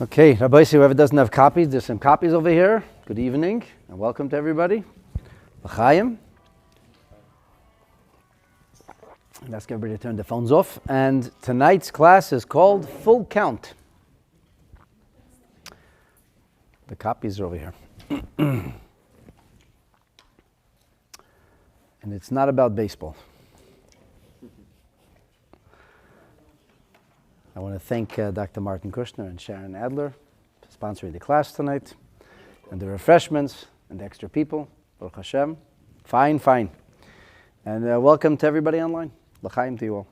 Okay, Rabbi, whoever doesn't have copies, there's some copies over here. Good evening, and welcome to everybody. L'chaim. And ask everybody to turn their phones off. And tonight's class is called Full Count. The copies are over here. And it's not about baseball. I want to thank Dr. Martin Kushner and Sharon Adler for sponsoring the class tonight, and the refreshments and the extra people. Baruch Hashem. Fine. And welcome to everybody online. L'chaim to you all.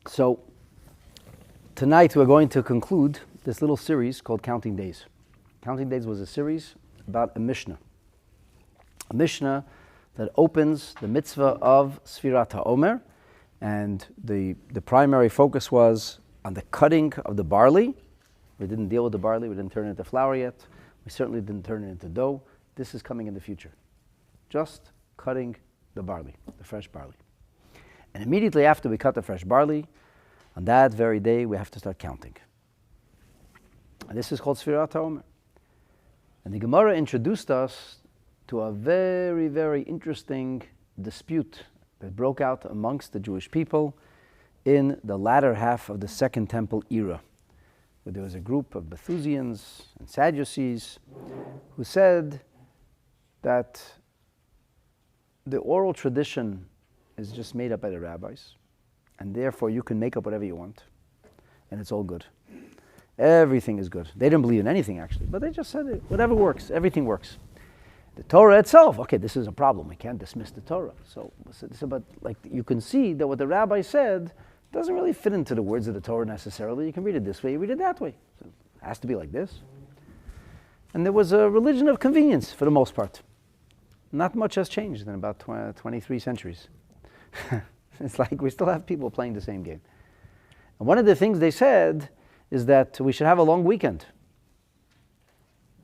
So, tonight we're going to conclude this little series called Counting Days. Counting Days was a series about a Mishna. A Mishna that opens the Mitzvah of Sefirat Ha'Oomer, and the primary focus was on the cutting of the barley. We didn't deal with the barley, we didn't turn it into flour yet. We certainly didn't turn it into dough. This is coming in the future. Just cutting the barley, the fresh barley. And immediately after we cut the fresh barley, on that very day we have to start counting. And this is called Sefirat Ha'Oomer. And the Gemara introduced us to a very, very interesting dispute that broke out amongst the Jewish people in the latter half of the Second Temple era, where there was a group of Bethusians and Sadducees who said that the oral tradition is just made up by the rabbis, and therefore you can make up whatever you want, and it's all good. Everything is good. They didn't believe in anything, actually, but they just said it, whatever works, everything works. The Torah itself, okay, this is a problem. We can't dismiss the Torah. So but like you can see that what the rabbi said doesn't really fit into the words of the Torah necessarily. You can read it this way, you read it that way. So it has to be like this. And there was a religion of convenience for the most part. Not much has changed in about 23 centuries. It's like we still have people playing the same game. And one of the things they said is that we should have a long weekend.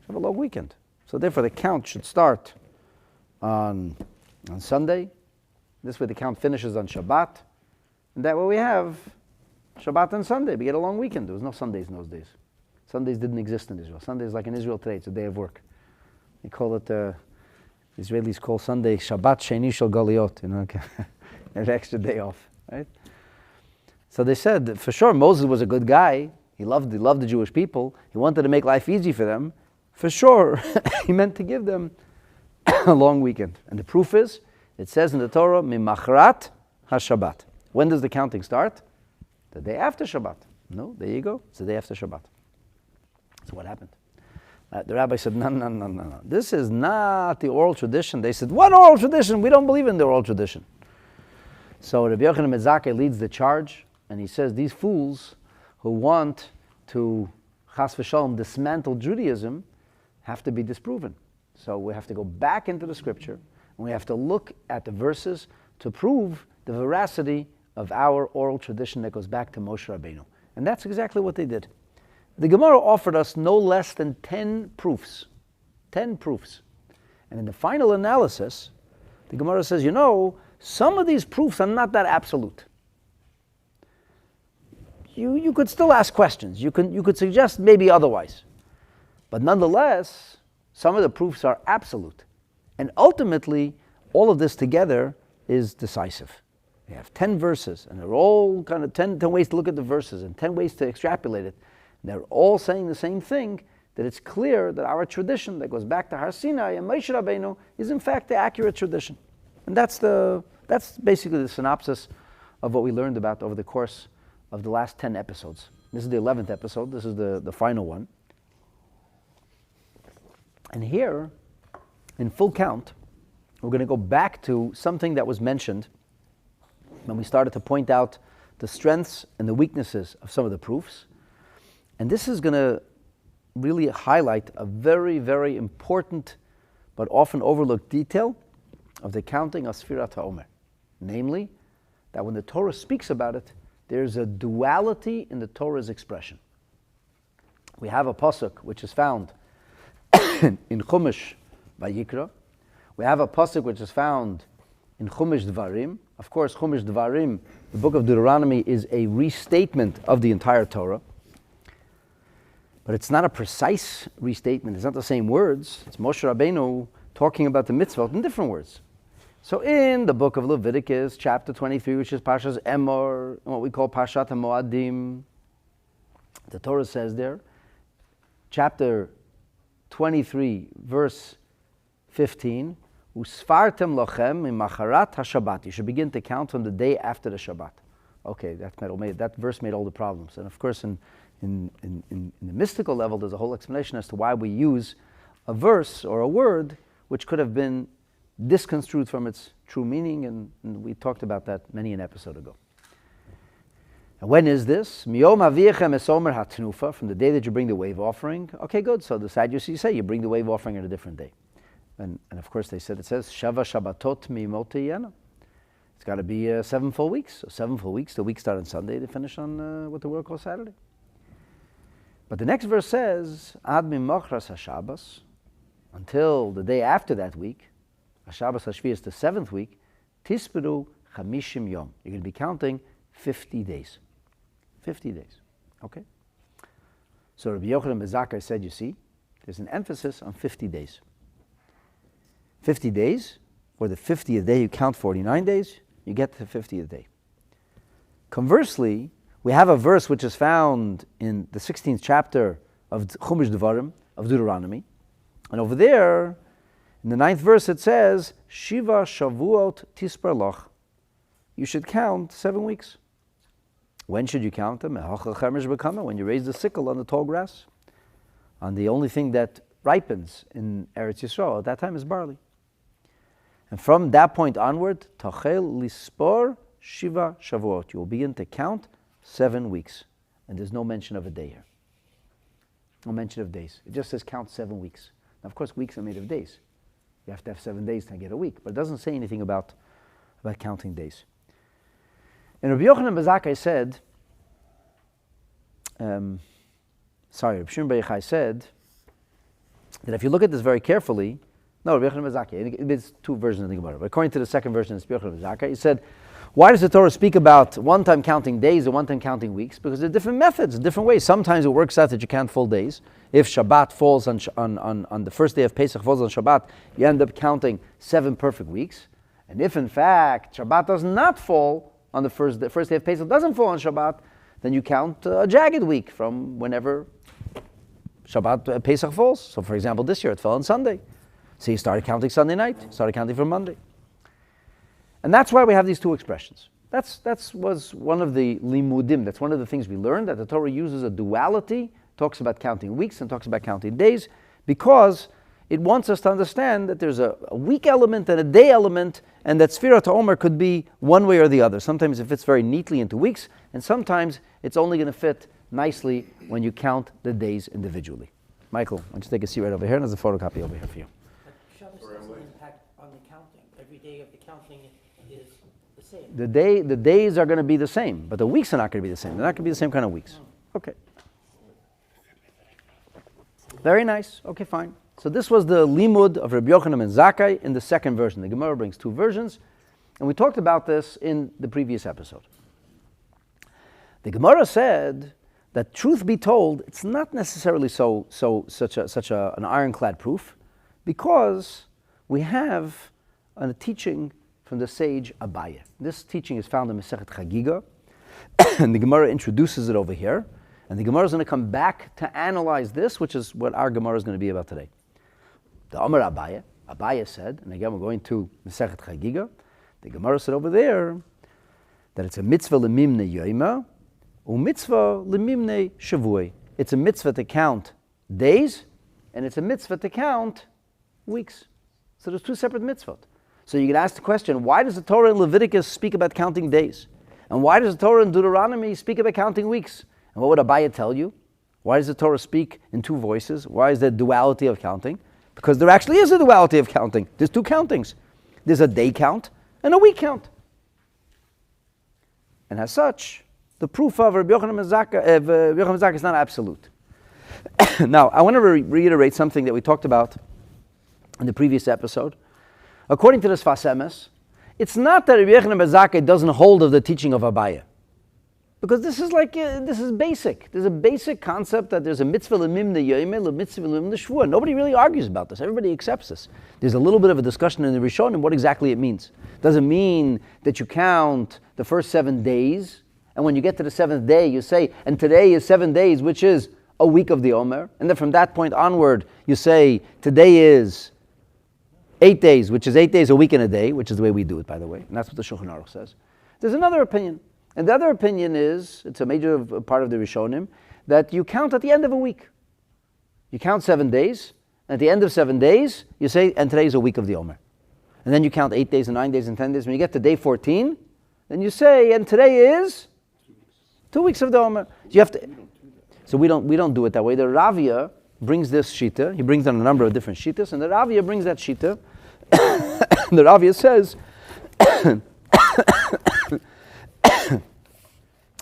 Have a long weekend. So therefore the count should start on Sunday. This way the count finishes on Shabbat. And that way we have Shabbat and Sunday. We get a long weekend. There was no Sundays in those days. Sundays didn't exist in Israel. Sunday is like in Israel today. It's a day of work. They call it, Israelis call Sunday Shabbat Sheni Shel Galiot. You know, an extra day off, right? So they said, for sure, Moses was a good guy. He loved the Jewish people. He wanted to make life easy for them. For sure, he meant to give them a long weekend. And the proof is, it says in the Torah, Mimachrat HaShabbat. When does the counting start? The day after Shabbat. No, there you go. It's the day after Shabbat. So what happened? The rabbi said, no. This is not the oral tradition. They said, what oral tradition? We don't believe in the oral tradition. So Rabbi Yochanan ben Zakkai leads the charge, and he says, these fools who want to, chas v'shalom, dismantle Judaism, have to be disproven. So we have to go back into the scripture, and we have to look at the verses to prove the veracity of our oral tradition that goes back to Moshe Rabbeinu. And that's exactly what they did. The Gemara offered us no less than 10 proofs. 10 proofs. And in the final analysis, the Gemara says, some of these proofs are not that absolute. You could still ask questions. You could suggest maybe otherwise. But nonetheless, some of the proofs are absolute. And ultimately, all of this together is decisive. We have 10 verses, and they're all kind of 10 ways to look at the verses and 10 ways to extrapolate it. And they're all saying the same thing, that it's clear that our tradition that goes back to Har Sinai and Moshe Rabbeinu is in fact the accurate tradition. And that's basically the synopsis of what we learned about over the course of the last 10 episodes. This is the 11th episode. This is the final one. And here, in full count, we're going to go back to something that was mentioned when we started to point out the strengths and the weaknesses of some of the proofs. And this is going to really highlight a very, very important but often overlooked detail of the counting of Sefirat Ha'Oomer. Namely, that when the Torah speaks about it, there's a duality in the Torah's expression. We have a pasuk which is found in Chumash Vayikra. We have a pasuk which is found in Chumash Dvarim. Of course, Chumash Dvarim, the book of Deuteronomy, is a restatement of the entire Torah. But it's not a precise restatement. It's not the same words. It's Moshe Rabbeinu talking about the mitzvot in different words. So in the book of Leviticus, chapter 23, which is Parshas Emor, what we call Parshat HaMoadim, the Torah says there, chapter 23, verse 15, Usfartem lochem imacharat haShabbat. You should begin to count from the day after the Shabbat. Okay, that verse made all the problems. And of course, in the mystical level, there's a whole explanation as to why we use a verse or a word which could have been disconstrued from its true meaning, and we talked about that many an episode ago. And when is this? Miyom aviechem es Omer hatnufa, from the day that you bring the wave offering. Okay, good. So the Sadducees say you bring the wave offering on a different day. And of course it says Shava Shabbatot mimoti yana. It's got to be 7 full weeks. So 7 full weeks. The weeks start on Sunday. They finish on what the world calls Saturday. But the next verse says Ad mimachras haShabbos, until the day after that week. HaShabbos HaShvi is the 7th week. Tisperu chamishim yom. You're going to be counting 50 days. 50 days. Okay? So Rabbi Yochanan ben Zakkai said, you see, there's an emphasis on 50 days. 50 days, for the 50th day you count 49 days, you get to the 50th day. Conversely, we have a verse which is found in the 16th chapter of Chumash Devarim, of Deuteronomy. And over there, in the 9th verse, it says, Shiva Shavuot Tisper Loch. You should count 7 weeks. When should you count them? When you raise the sickle on the tall grass. And the only thing that ripens in Eretz Yisrael at that time is barley. And from that point onward, Tachel Lispor Shiva Shavuot. You will begin to count 7 weeks. And there's no mention of a day here. No mention of days. It just says count 7 weeks. Now, of course, weeks are made of days. You have to have 7 days to get a week. But it doesn't say anything about counting days. And Rabbi Yochanan ben Zakkai said, Rabbi Shimon bar Yochai said, that if you look at this very carefully, no, Rabbi Yochanan ben Zakkai, there's 2 versions of the Gemara, but according to the second version of Rabbi Yochanan ben Zakkai, he said, why does the Torah speak about one time counting days and one time counting weeks? Because there are different methods, different ways. Sometimes it works out that you count full days. If Shabbat falls on the first day of Pesach falls on Shabbat, you end up counting 7 perfect weeks. And if in fact Shabbat does not fall on the first day of Pesach, doesn't fall on Shabbat, then you count a jagged week from whenever Shabbat Pesach falls. So for example, this year it fell on Sunday. So you started counting Sunday night, started counting from Monday. And that's why we have these 2 expressions. That was one of the limudim. That's one of the things we learned, that the Torah uses a duality, talks about counting weeks and talks about counting days, because it wants us to understand that there's a week element and a day element, and that Sefirat Ha'Oomer could be one way or the other. Sometimes it fits very neatly into weeks, and sometimes it's only going to fit nicely when you count the days individually. Michael, why don't you take a seat right over here, and there's a photocopy over here for you. Shabbos has an impact on the counting. Every day of the counting is the same. The days are going to be the same, but the weeks are not going to be the same. They're not going to be the same kind of weeks. Okay. Very nice. Okay, fine. So this was the limud of Rabbi Yochanan ben Zakkai in the second version. The Gemara brings 2 versions, and we talked about this in the previous episode. The Gemara said that, truth be told, it's not necessarily such an ironclad proof, because we have a teaching from the sage Abaye. This teaching is found in Masechet Chagiga, and the Gemara introduces it over here. And the Gemara is going to come back to analyze this, which is what our Gemara is going to be about today. The Omer Abaye said, and again we're going to Masechet Chagiga, the Gemara said over there that it's a mitzvah lemimne yoima, u mitzvah lemimne shavuot. It's a mitzvah to count days, and it's a mitzvah to count weeks. So there's 2 separate mitzvot. So you can ask the question, why does the Torah in Leviticus speak about counting days? And why does the Torah in Deuteronomy speak about counting weeks? And what would Abaye tell you? Why does the Torah speak in two voices? Why is there duality of counting? Because there actually is a duality of counting. There's two countings. There's a day count and a week count. And as such, the proof of Rabbi Yochanan ben Zakkai is not absolute. Now, I want to reiterate something that we talked about in the previous episode. According to the Sfas Emes, it's not that Rabbi Yochanan ben Zakkai doesn't hold of the teaching of Abaye. Because this is basic. There's a basic concept that there's a mitzvah l'mimna yoyme, a mitzvah l'mimna shvuah. Nobody really argues about this. Everybody accepts this. There's a little bit of a discussion in the Rishonim what exactly it means. Does it mean that you count the first 7 days, and when you get to the 7th day, you say, and today is 7 days, which is a week of the Omer, and then from that point onward, you say, today is 8 days, which is 8 days a week and a day, which is the way we do it, by the way, and that's what the Shulchan Aruch says. There's another opinion. And the other opinion is, it's a major part of the Rishonim, that you count at the end of a week. You count 7 days, and at the end of 7 days, you say, and today is a week of the Omer. And then you count 8 days and 9 days and 10 days. When you get to day 14, then you say, and today is 2 weeks of the Omer. So you have to. So we don't do it that way. The Ravia brings this shita. He brings down a number of different shitas, and the Ravia brings that shita. The Ravia says,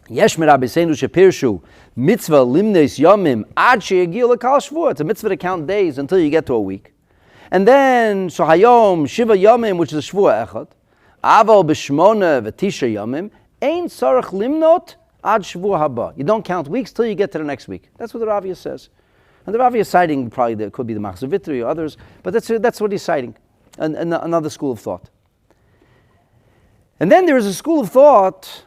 Yesh merabiseinu shepirshu mitzvah limnes yomim ad sheyagiu lekal shvuah. It's a mitzvah to count days until you get to a week. And then shahayom shiva yomim, which is a shvuah echad. Aval b'shmona v'tisha yomim ein tzarich limnot ad shvuah haba. You don't count weeks till you get to the next week. That's what the Ravia says. And the Ravia is citing probably there could be the Machzor Vitri or others, but that's what he's citing. And another school of thought. And then there is a school of thought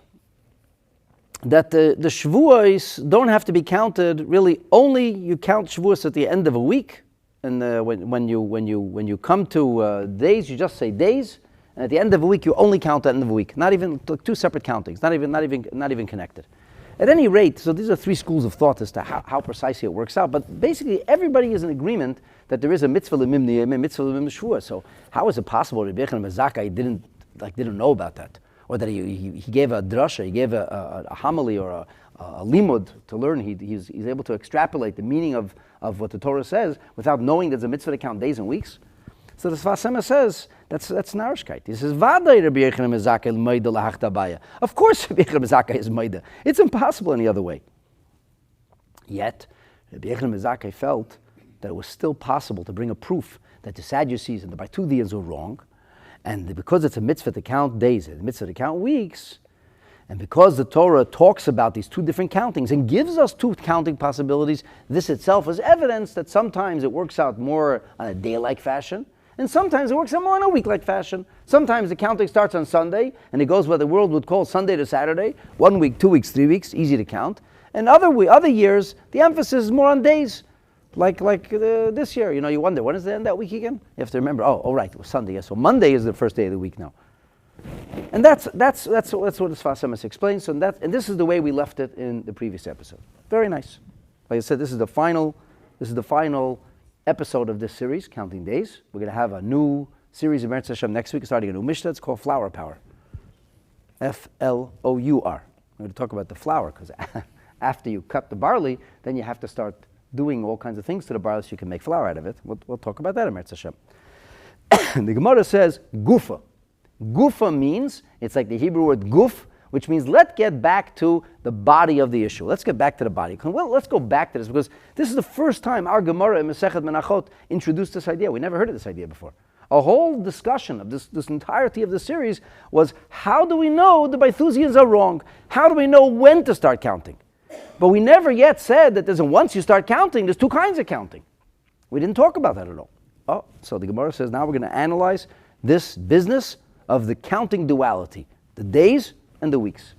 that the Shavuos don't have to be counted really. Only you count Shavuos at the end of a week, and when you come to days, you just say days, and at the end of a week you only count the end of a week. Not even two separate countings. Not even connected. At any rate, so these are three schools of thought as to how precisely it works out. But basically, everybody is in agreement that there is a mitzvah l'mimni, a mitzvah l'mimni shvuah. So how is it possible that Rabbi Yochanan ben Zakkai didn't know about that? Or that he gave a drasha, he gave a homily or a limud to learn. He's able to extrapolate the meaning of what the Torah says without knowing there's a mitzvah to count days and weeks. So the Sfas Emes says that's narishkeit. He says, "Vaday Rabbi Yochanan ben Zakkai l'mayda lahachta Abaye." Of course, Rabbi Yochanan ben Zakkai is mayda. It's impossible any other way. Yet, Rabbi Yochanan ben Zakkai felt that it was still possible to bring a proof that the Sadducees and the Baitudians were wrong. And because it's a mitzvah to count days, and a mitzvah to count weeks, and because the Torah talks about these two different countings and gives us two counting possibilities, this itself is evidence that sometimes it works out more on a day-like fashion, and sometimes it works out more on a week-like fashion. Sometimes the counting starts on Sunday, and it goes what the world would call Sunday to Saturday, 1 week, 2 weeks, 3 weeks, easy to count. And other years, the emphasis is more on days. Like this year, you wonder, when is the end of that week again? You have to remember, right, it was Sunday, yes. So Monday is the first day of the week now. And that's what the Sfas Emes explains. And this is the way we left it in the previous episode. Very nice. Like I said, this is the final episode of this series, Counting Days. We're going to have a new series of Meretz Hashem next week, starting a new Mishna. It's called Flour Power. Flour. We're going to talk about the flour, because after you cut the barley, then you have to start doing all kinds of things to the barley so you can make flour out of it. We'll talk about that in Meretz Hashem. The Gemara says, Gufa. Gufa means, it's like the Hebrew word guf, which means let's get back to the body of the issue. Let's get back to the body. Well, let's go back to this, because this is the first time our Gemara in Masechet Menachot introduced this idea. We never heard of this idea before. A whole discussion of this entirety of the series was, how do we know the Baithusians are wrong? How do we know when to start counting? But we never yet said that once you start counting, there's two kinds of counting. We didn't talk about that at all. So the Gemara says now we're going to analyze this business of the counting duality, the days and the weeks.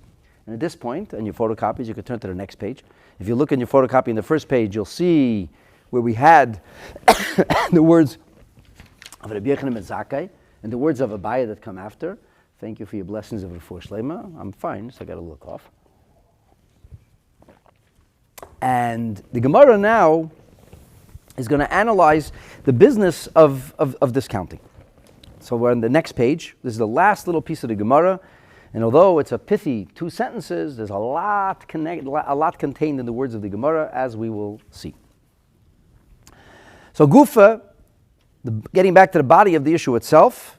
And at this point, in your photocopies, you can turn to the next page. If you look in your photocopy in the first page, you'll see where we had the words of Rabbi Yochanan ben Zakkai and the words of Abaye that come after. Thank you for your blessings of Refuah Shlema. I'm fine, so I got a little cough. And the Gemara now is going to analyze the business of this counting. So we're on the next page. This is the last little piece of the Gemara. And although it's a pithy 2 sentences, there's a lot contained in the words of the Gemara, as we will see. So Gufa, getting back to the body of the issue itself,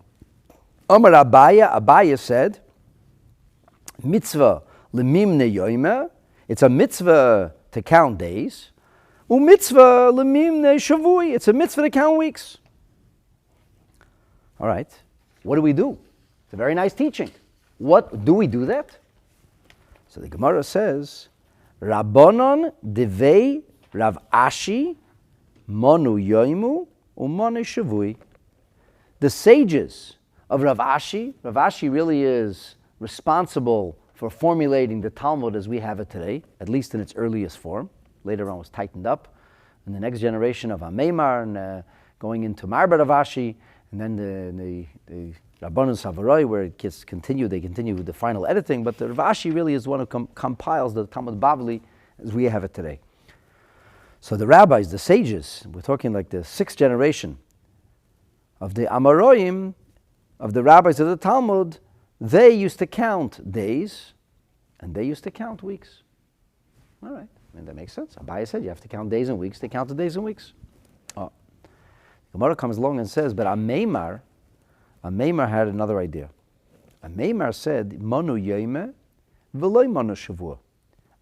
Omer Abaye said, Mitzvah lemimne yoimer, it's a mitzvah to count days. Mitzvah lemimne shavui, it's a mitzvah to count weeks. All right, what do we do? It's a very nice teaching. What do we do that? So the Gemara says, Rabbonon devei Rav Ashi monu yoimu umonu shavui. The sages of Rav Ashi really is responsible for formulating the Talmud as we have it today, at least in its earliest form. Later on was tightened up. And the next generation of Ameimar, and going into Marbar Rav Ashi, and then the Rabbanon Savaroi, where it gets continued, they continue with the final editing, but the Rav Ashi really is one who compiles the Talmud Bavli as we have it today. So the rabbis, the sages, we're talking like the 6th generation of the Amoraim, of the rabbis of the Talmud, they used to count days, and they used to count weeks. All right, I mean, that makes sense. Abaye said you have to count days and weeks, they count the days and weeks. Oh. Gemara comes along and says, but Ameimar had another idea. Ameimar said, Monu Yoime, V'loi Monu Shavua.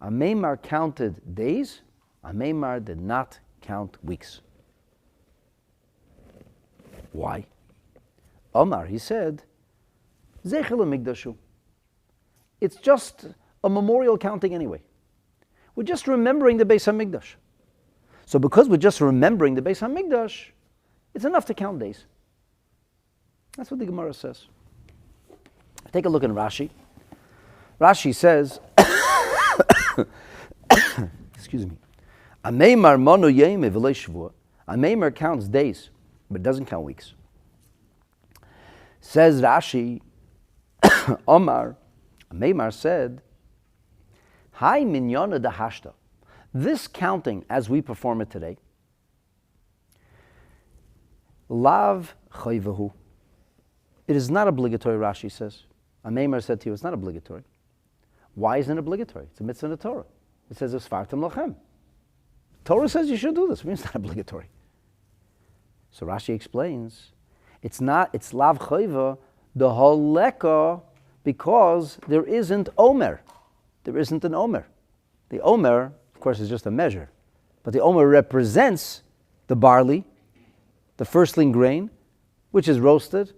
Ameimar counted days, Ameimar did not count weeks. Why? Omer, he said, Zecher L'Migdashu. It's just a memorial counting anyway. We're just remembering the Beis HaMikdash. So because we're just remembering the Beis HaMikdash, it's enough to count days. That's what the Gemara says. Take a look in Rashi. Rashi says, excuse me, Ameimar monu yeme v'lei shvua. Ameimar counts days, but doesn't count weeks. Says Rashi, Omar, Ameimar said, Hai minyana dahashta. This counting as we perform it today, Lav chayvahu. It is not obligatory, Rashi says. Ameimar said to you, it's not obligatory. Why isn't it obligatory? It's a mitzvah in the Torah. It says, Usfartem lachem. Torah says you should do this. It means it's not obligatory. So Rashi explains, it's lav chayva, the holeka, because there isn't Omer. There isn't an Omer. The Omer, of course, is just a measure. But the Omer represents the barley, the firstling grain, which is roasted,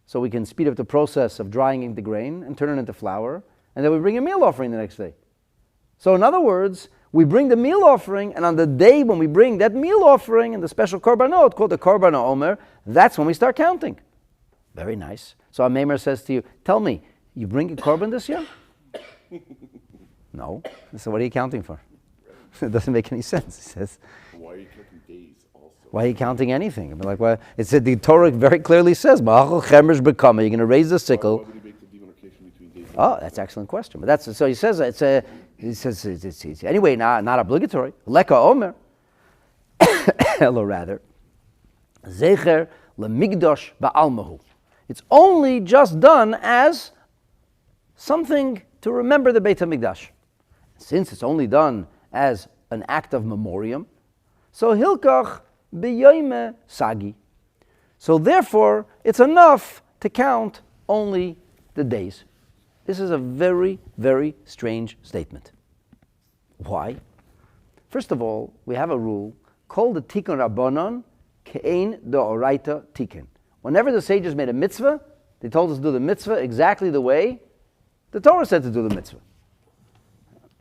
so we can speed up the process of drying the grain and turn it into flour, and then we bring a meal offering the next day. So in other words, we bring the meal offering, and on the day when we bring that meal offering and the special korbanot called the Korban Omer, that's when we start counting. Very nice. So Ameimar says to you, tell me, you bring a korban this year? No. So what are you counting for? It doesn't make any sense. He says, why are you counting days also? Why are you counting anything? I mean, like, well, it said the Torah very clearly says, you're going to raise the sickle. Why would he make the demarcation between days and Oh, that's an excellent question. But that's so he says it's anyway not obligatory. Leka Omer, or rather, Zecher lemigdosh ba'almahu. It's only just done as something to remember the Beit HaMikdash. Since it's only done as an act of memoriam, so hilkach b'yoyme sagi. So therefore, it's enough to count only the days. This is a very, very strange statement. Why? First of all, we have a rule called the Tikkun Rabbanon Ke'ein D'Oraita Tikkun. Whenever the sages made a mitzvah, they told us to do the mitzvah exactly the way the Torah said to do the mitzvah.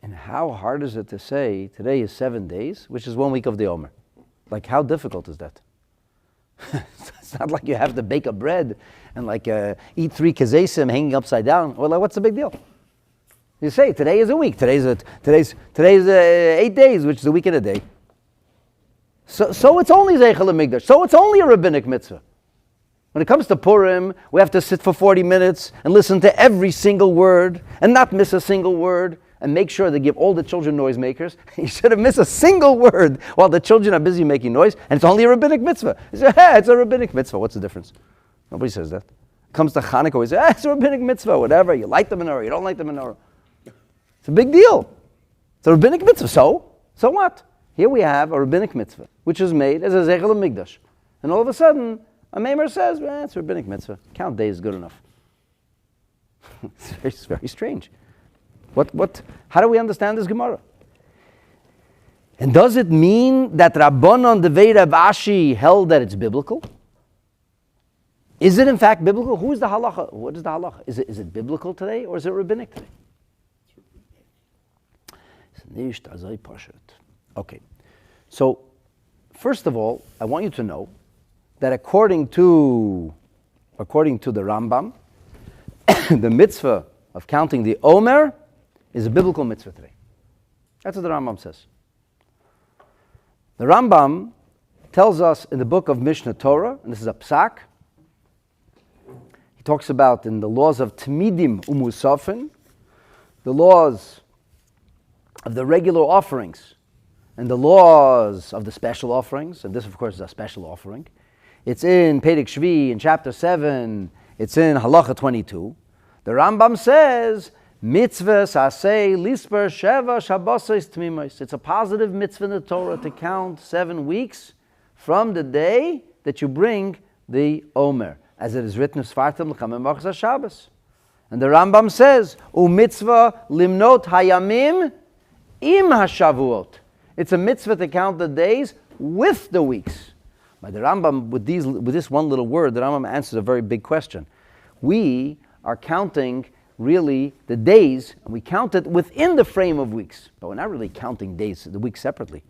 And how hard is it to say today is 7 days, which is 1 week of the Omer? Like, how difficult is that? It's not like you have to bake a bread and eat 3 kazesim hanging upside down. Well, what's the big deal? You say today is a week. Today's 8 days, which is a week and a day. So it's only Zeichel Migdash. So it's only a rabbinic mitzvah. When it comes to Purim, we have to sit for 40 minutes and listen to every single word and not miss a single word and make sure they give all the children noisemakers. You shouldn't miss a single word while the children are busy making noise, and it's only a rabbinic mitzvah. You say, hey, it's a rabbinic mitzvah. What's the difference? Nobody says that. Comes to Hanukkah, we say, it's a rabbinic mitzvah, whatever. You like the menorah, you don't like the menorah. It's a big deal. It's a rabbinic mitzvah. So what? Here we have a rabbinic mitzvah, which is made as a zeichel mikdash. And all of a sudden, a maimer says, it's a rabbinic mitzvah. Count days is good enough. It's very strange. How do we understand this Gemara? And does it mean that Rabbanon Devei Rav Ashi held that it's biblical? Is it in fact biblical? Who is the halacha? What is the halacha? Is it biblical today or is it rabbinic today? Okay. So, first of all, I want you to know that according to the Rambam, the mitzvah of counting the Omer is a biblical mitzvah today. That's what the Rambam says. The Rambam tells us in the book of Mishna Torah, and this is a psak, he talks about in the laws of Tmidim Umusafin, the laws of the regular offerings, and the laws of the special offerings, and this of course is a special offering. It's in Perek Shvi, in chapter 7, it's in Halacha 22. The Rambam says, mitzvah asay lisper sheva shabbosos tmimos. It's a positive mitzvah in the Torah to count 7 weeks from the day that you bring the Omer, as it is written in Svartim l'chamem Shabbos. And the Rambam says, mitzvah limnot hayamim im hashavuot. It's a mitzvah to count the days with the weeks. By the Rambam, with this one little word, the Rambam answers a very big question. We are counting really the days, and we count it within the frame of weeks. But we're not really counting days, the weeks separately.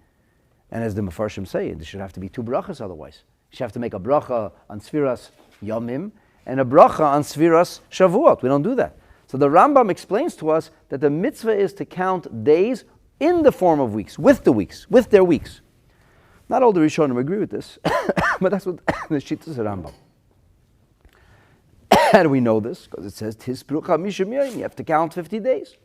And as the Mefarshim say, there should have to be 2 brachas otherwise. You should have to make a bracha on Sfiras Yomim and a bracha on Sfiras Shavuot. We don't do that. So the Rambam explains to us that the mitzvah is to count days in the form of weeks, with the weeks, with their weeks. Not all the Rishonim agree with this, but that's what the Shittas of Rambam. How do we know this? Because it says, you have to count 50 days.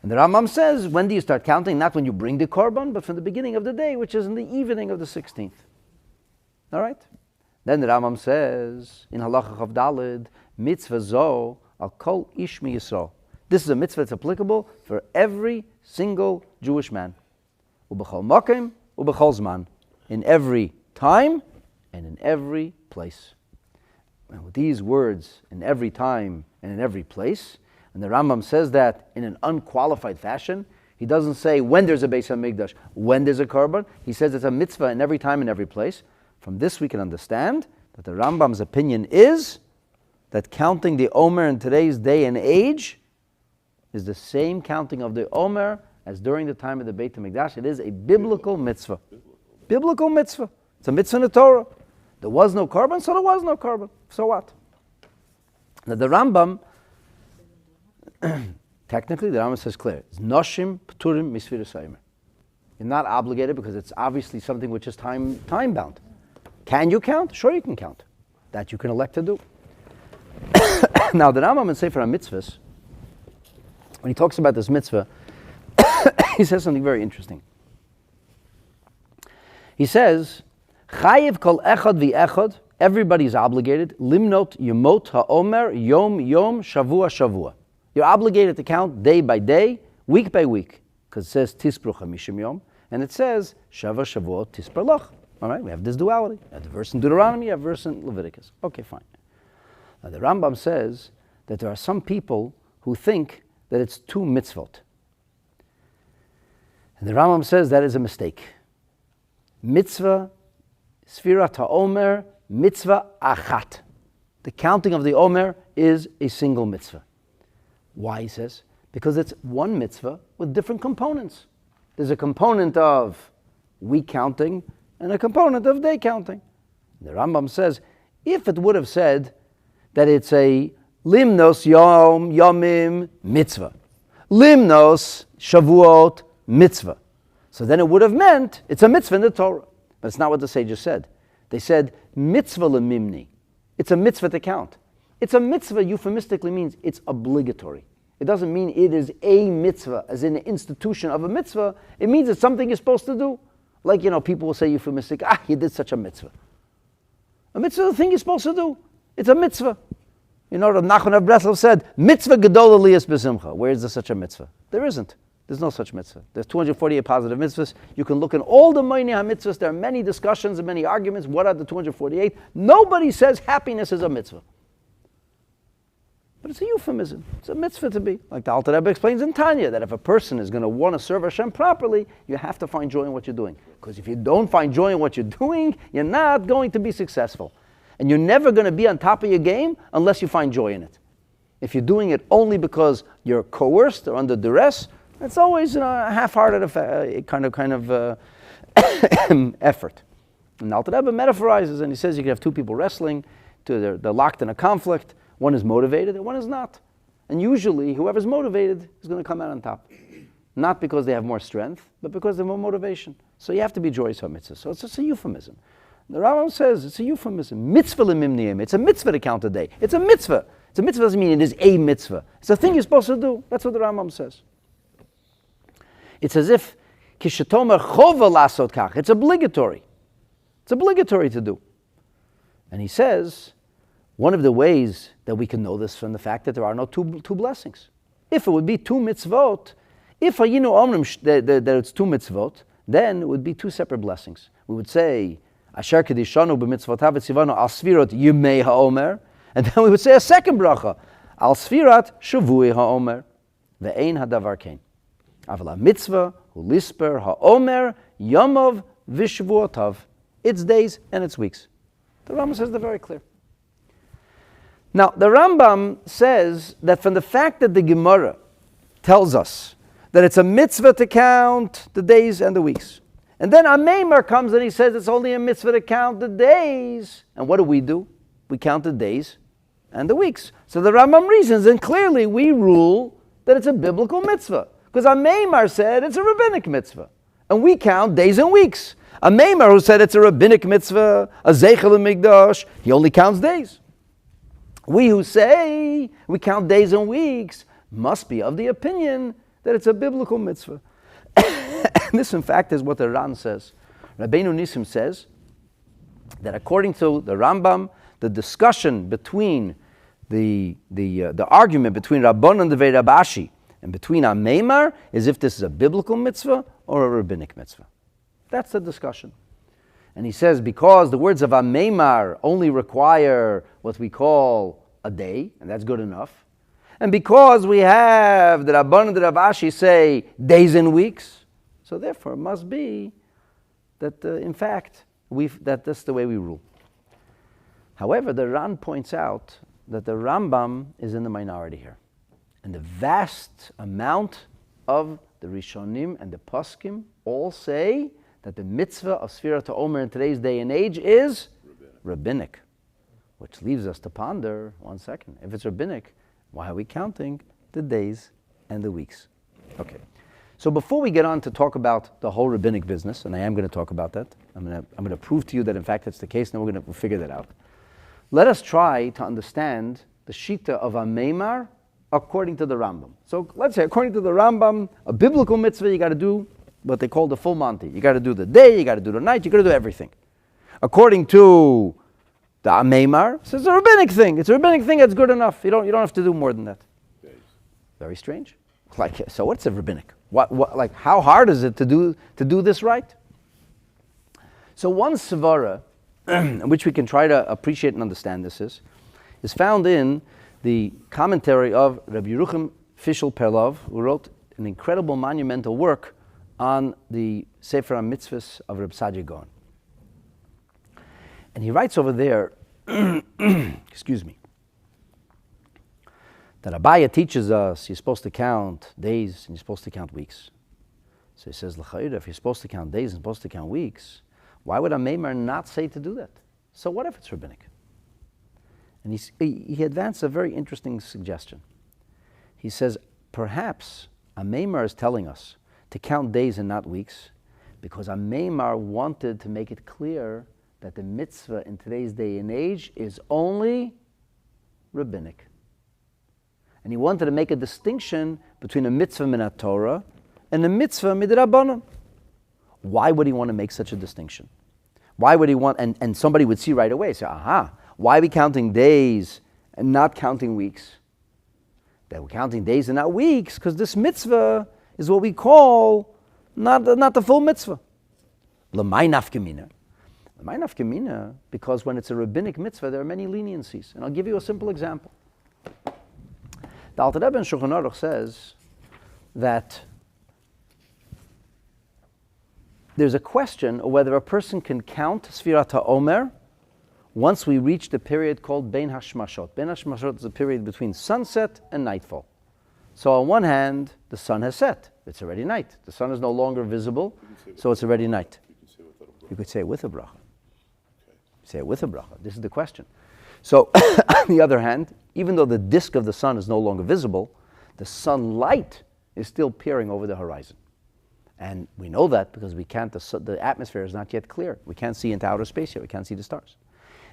And the Rambam says, when do you start counting? Not when you bring the Korban, but from the beginning of the day, which is in the evening of the 16th. All right? Then the Rambam says, in Halacha Chav Daled, mitzvah zo al kol ish mi Yisrael. This is a mitzvah that's applicable for every single Jewish man. Ubechol makim, ubechol zman. In every time and in every place. And with these words, in every time and in every place, and the Rambam says that in an unqualified fashion, he doesn't say when there's a Beis HaMikdash, when there's a Korban. He says it's a mitzvah in every time and every place. From this we can understand that the Rambam's opinion is that counting the Omer in today's day and age is the same counting of the Omer as during the time of the Beit HaMikdash. It is a biblical mitzvah. Biblical mitzvah. It's a mitzvah in the Torah. There was no Korban, so there was no Korban. So what? Now the Rambam, technically the Rambam says clear, it's Noshim Pturim Misfiras Ha'Oomer. You're not obligated because it's obviously something which is time bound. Can you count? Sure you can count. That you can elect to do. Now the Rambam in Sefer HaMitzvahs, when he talks about this mitzvah, he says something very interesting. He says, Chayiv kol echad v'echad, everybody is obligated, limnot yomot ha'omer, yom, shavua, shavua. You're obligated to count day by day, week by week, because it says tispru chamishim yom, and it says shava, shavuot, tispru loch. All right, we have this duality. You have the verse in Deuteronomy, you have verse in Leviticus. Okay, fine. Now the Rambam says that there are some people who think that it's 2 mitzvot. And the Rambam says that is a mistake. Mitzvah Sefirat Ha'Oomer, mitzvah achat. The counting of the Omer is a single mitzvah. Why, he says? Because it's one mitzvah with different components. There's a component of week counting and a component of day counting. The Rambam says, if it would have said that it's a limnos yom, yomim, mitzvah, limnos shavuot, mitzvah, so then it would have meant it's a mitzvah in the Torah. But it's not what the sages said. They said, mitzvah lemimni. It's a mitzvah to count. It's a mitzvah euphemistically means it's obligatory. It doesn't mean it is a mitzvah, as in the institution of a mitzvah. It means it's something you're supposed to do. Like, people will say euphemistic, you did such a mitzvah. A mitzvah is the thing you're supposed to do. It's a mitzvah. You know, Rav Nachman of Breslov said, mitzvah gedol aliyas b'simcha. Where is there such a mitzvah? There isn't. There's no such mitzvah. There's 248 positive mitzvahs. You can look in all the Moinei HaMitzvahs. There are many discussions and many arguments. What are the 248? Nobody says happiness is a mitzvah. But it's a euphemism. It's a mitzvah to be. Like the Alter Rebbe explains in Tanya, that if a person is going to want to serve Hashem properly, you have to find joy in what you're doing. Because if you don't find joy in what you're doing, you're not going to be successful. And you're never going to be on top of your game unless you find joy in it. If you're doing it only because you're coerced or under duress, it's always a half-hearted kind of effort. And Alter Rebbe metaphorizes, and he says you can have two people wrestling, they're locked in a conflict. One is motivated and one is not. And usually, whoever's motivated is going to come out on top. Not because they have more strength, but because they have more motivation. So you have to be joyous on mitzvah. So it's just a euphemism. The Rambam says it's a euphemism. Mitzvah lemimniim. It's a mitzvah to count a day. It's a mitzvah. It's a mitzvah doesn't mean it is a mitzvah. It's a thing you're supposed to do. That's what the Rambam says. It's as if kishatomer chova lasot kach. It's obligatory. It's obligatory to do. And he says, one of the ways that we can know this from the fact that there are no two blessings. If it would be two mitzvot, if hayinu omrim that it's two mitzvot, then it would be two separate blessings. We would say, Asher kedishanu b'mitzvotav etzivanu al sfirat yimei ha'omer, and then we would say a second bracha, al sfirat shavui ha'omer, ve'ein hadavar kein. Aval mitzvah ulisper ha'omer yomov v'shvuotav. It's days and it's weeks. The Rambam says they're very clear. Now, the Rambam says that from the fact that the Gemara tells us that it's a mitzvah to count the days and the weeks, and then Ameimar comes and he says it's only a mitzvah to count the days, and what do? We count the days and the weeks. So the Rambam reasons, and clearly we rule that it's a biblical mitzvah, because Ameimar said it's a rabbinic mitzvah, and we count days and weeks. Ameimar, who said it's a rabbinic mitzvah, a zeichel mikdash, he only counts days. We who say we count days and weeks must be of the opinion that it's a biblical mitzvah. And this, in fact, is what the Ran says. Rabbeinu Nissim says that according to the Rambam, the discussion between the argument between Rabban and the Rabashi and between Ameimar is if this is a biblical mitzvah or a rabbinic mitzvah. That's the discussion. And he says because the words of Ameimar only require what we call a day, and that's good enough, and because we have the Rabban and the Rabashi say days and weeks, so therefore it must be that in fact that's the way we rule. However, the Ran points out that the Rambam is in the minority here, and the vast amount of the Rishonim and the Poskim all say that the mitzvah of Sefirat Ha'Oomer in today's day and age is rabbinic. Which leaves us to ponder, one second, if it's rabbinic, why are we counting the days and the weeks? Okay, so before we get on to talk about the whole rabbinic business, and I am going to talk about that, I'm going to prove to you that in fact that's the case, and we're going to figure that out. Let us try to understand the Shita of Ameimar according to the Rambam. So let's say, according to the Rambam, a biblical mitzvah, you got to do what they call the full Monty. You got to do the day, you got to do the night, you got to do everything. According to the Ameimar, it's a rabbinic thing. It's a rabbinic thing that's good enough. You don't have to do more than that. Days. Very strange. Like, so what's a rabbinic? What like how hard is it to do this right? So one svara, which we can try to appreciate and understand this is found in the commentary of Rabbi Yerucham Fishel Perlov, who wrote an incredible monumental work on the Sefer HaMitzvahs of Reb Saadia Gaon. And he writes over there, excuse me, that Abaye teaches us you're supposed to count days and you're supposed to count weeks. So he says, L'chayda, if you're supposed to count days and supposed to count weeks, why would Ameimar not say to do that? So what if it's rabbinic? And he advanced a very interesting suggestion. He says, perhaps Ameimar is telling us to count days and not weeks because Ameimar wanted to make it clear that the mitzvah in today's day and age is only rabbinic. And he wanted to make a distinction between a mitzvah min Torah and a mitzvah midrabanan. Why would he want to make such a distinction? Why would he want, and somebody would see right away, say, aha, why are we counting days and not counting weeks? That we're counting days and not weeks, because this mitzvah is what we call not the full mitzvah. L'may nafkamina. L'may nafkamina, because when it's a rabbinic mitzvah, there are many leniencies. And I'll give you a simple example. The Alter Rebbe in Shulchan Aruch says that there's a question of whether a person can count Sefirat Ha'Oomer once we reach the period called Bein Hashmashot. Bein Hashmashot is a period between sunset and nightfall. So on one hand, the sun has set. It's already night. The sun is no longer visible, so it's already night. You could say it with a bracha. Say it with a bracha. This is the question. So on the other hand, even though the disk of the sun is no longer visible, the sunlight is still peering over the horizon. And we know that because we can't, the atmosphere is not yet clear. We can't see into outer space yet. We can't see the stars.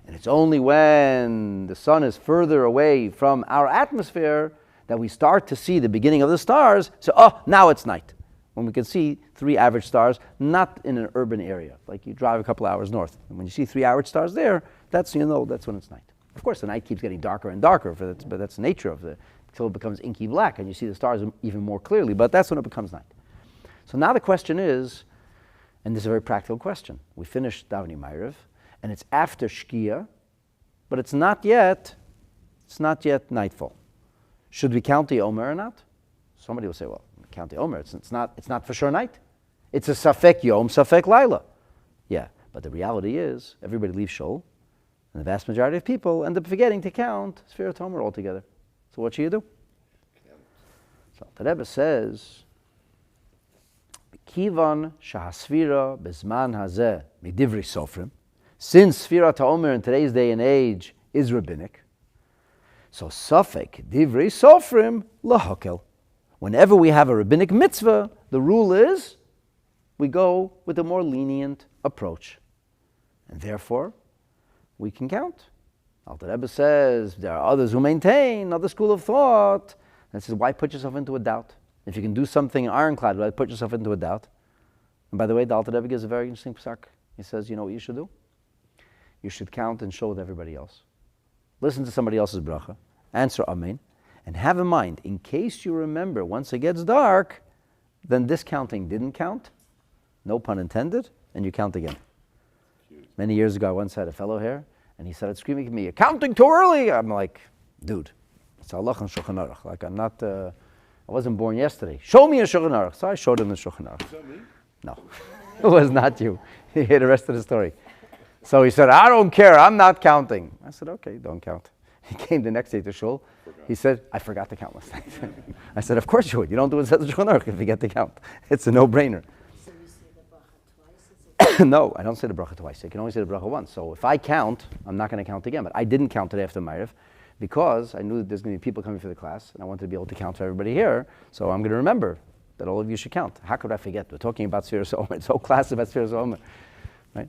And it's only when the sun is further away from our atmosphere that we start to see the beginning of the stars. So, now it's night. When we can see 3 average stars, not in an urban area. Like you drive a couple hours north. And when you see 3 average stars there, that's when it's night. Of course, the night keeps getting darker and darker, but that's the nature of it, until it becomes inky black and you see the stars even more clearly. But that's when it becomes night. So now the question is, and this is a very practical question. We finished davening Ma'ariv, and it's after Shkia, but it's not yet nightfall. Should we count the Omer or not? Somebody will say, well, count the Omer. It's not for sure night. It's a Safek Yom, Safek Laila. Yeah, but the reality is, everybody leaves Shul, and the vast majority of people end up forgetting to count Sefirat Ha'Oomer altogether. So what should you do? So the Rebbe says, Kivan shahasfira bezman hazeh midivri sofrim. Since Sefirat Ha'Oomer in today's day and age is rabbinic, so safek divri sofrim lahakel. Whenever we have a rabbinic mitzvah, the rule is we go with a more lenient approach, and therefore we can count. Alter Rebbe says there are others who maintain another school of thought and says, why put yourself into a doubt? If you can do something ironclad, why put yourself into a doubt? And by the way, the Alter Rebbe gives a very interesting psak. He says, you know what you should do? You should count and show with everybody else. Listen to somebody else's bracha, answer Amen, and have in mind, in case you remember, once it gets dark, then this counting didn't count, no pun intended, and you count again. Many years ago, I once had a fellow here, and he started screaming at me, "You're counting too early!" I'm like, dude, it's Allah and Shulchan Aruch. Like, I wasn't born yesterday. Show me a Shulchan Aruch. So I showed him the Shulchan Aruch. Is that me? No, it was not you. He heard the rest of the story. So he said, I don't care, I'm not counting. I said, okay, don't count. He came the next day to shul. He said, I forgot to count last night. I said, of course you would. You don't do it at the Shulchan Aruch if you forget to count. It's a no-brainer. So you say the bracha twice? No, I don't say the bracha twice. I can only say the bracha once. So if I count, I'm not going to count again. But I didn't count today after Ma'ariv because I knew that there's going to be people coming for the class, and I wanted to be able to count for everybody here. So I'm going to remember that all of you should count. How could I forget? We're talking about Sefirat Ha'Oomer. It's whole class about Sefirat Ha'Oomer, right?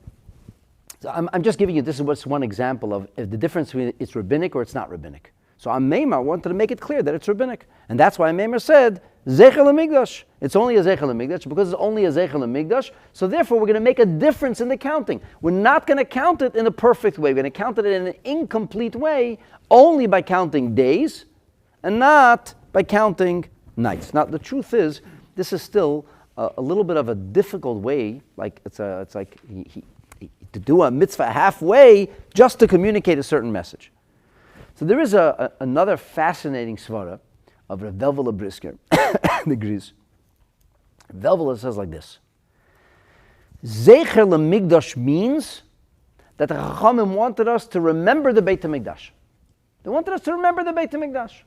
So I'm just giving you, this is what's one example of the difference between it's rabbinic or it's not rabbinic. So Meimar wanted to make it clear that it's rabbinic. And that's why Meimar said, Zeichel HaMikdash. It's only a Zeichel HaMikdash because it's only a Zeichel HaMikdash. So therefore we're going to make a difference in the counting. We're not going to count it in a perfect way. We're going to count it in an incomplete way only by counting days and not by counting nights. Now the truth is, this is still a little bit of a difficult way. Like it's like to do a mitzvah halfway just to communicate a certain message. So there is another fascinating svara of Rav Velvela Brisker, the Gris. Velvela says like this: Zeicher LeMikdash means that the Chachamim wanted us to remember the Beit HaMikdash. They wanted us to remember the Beit HaMikdash.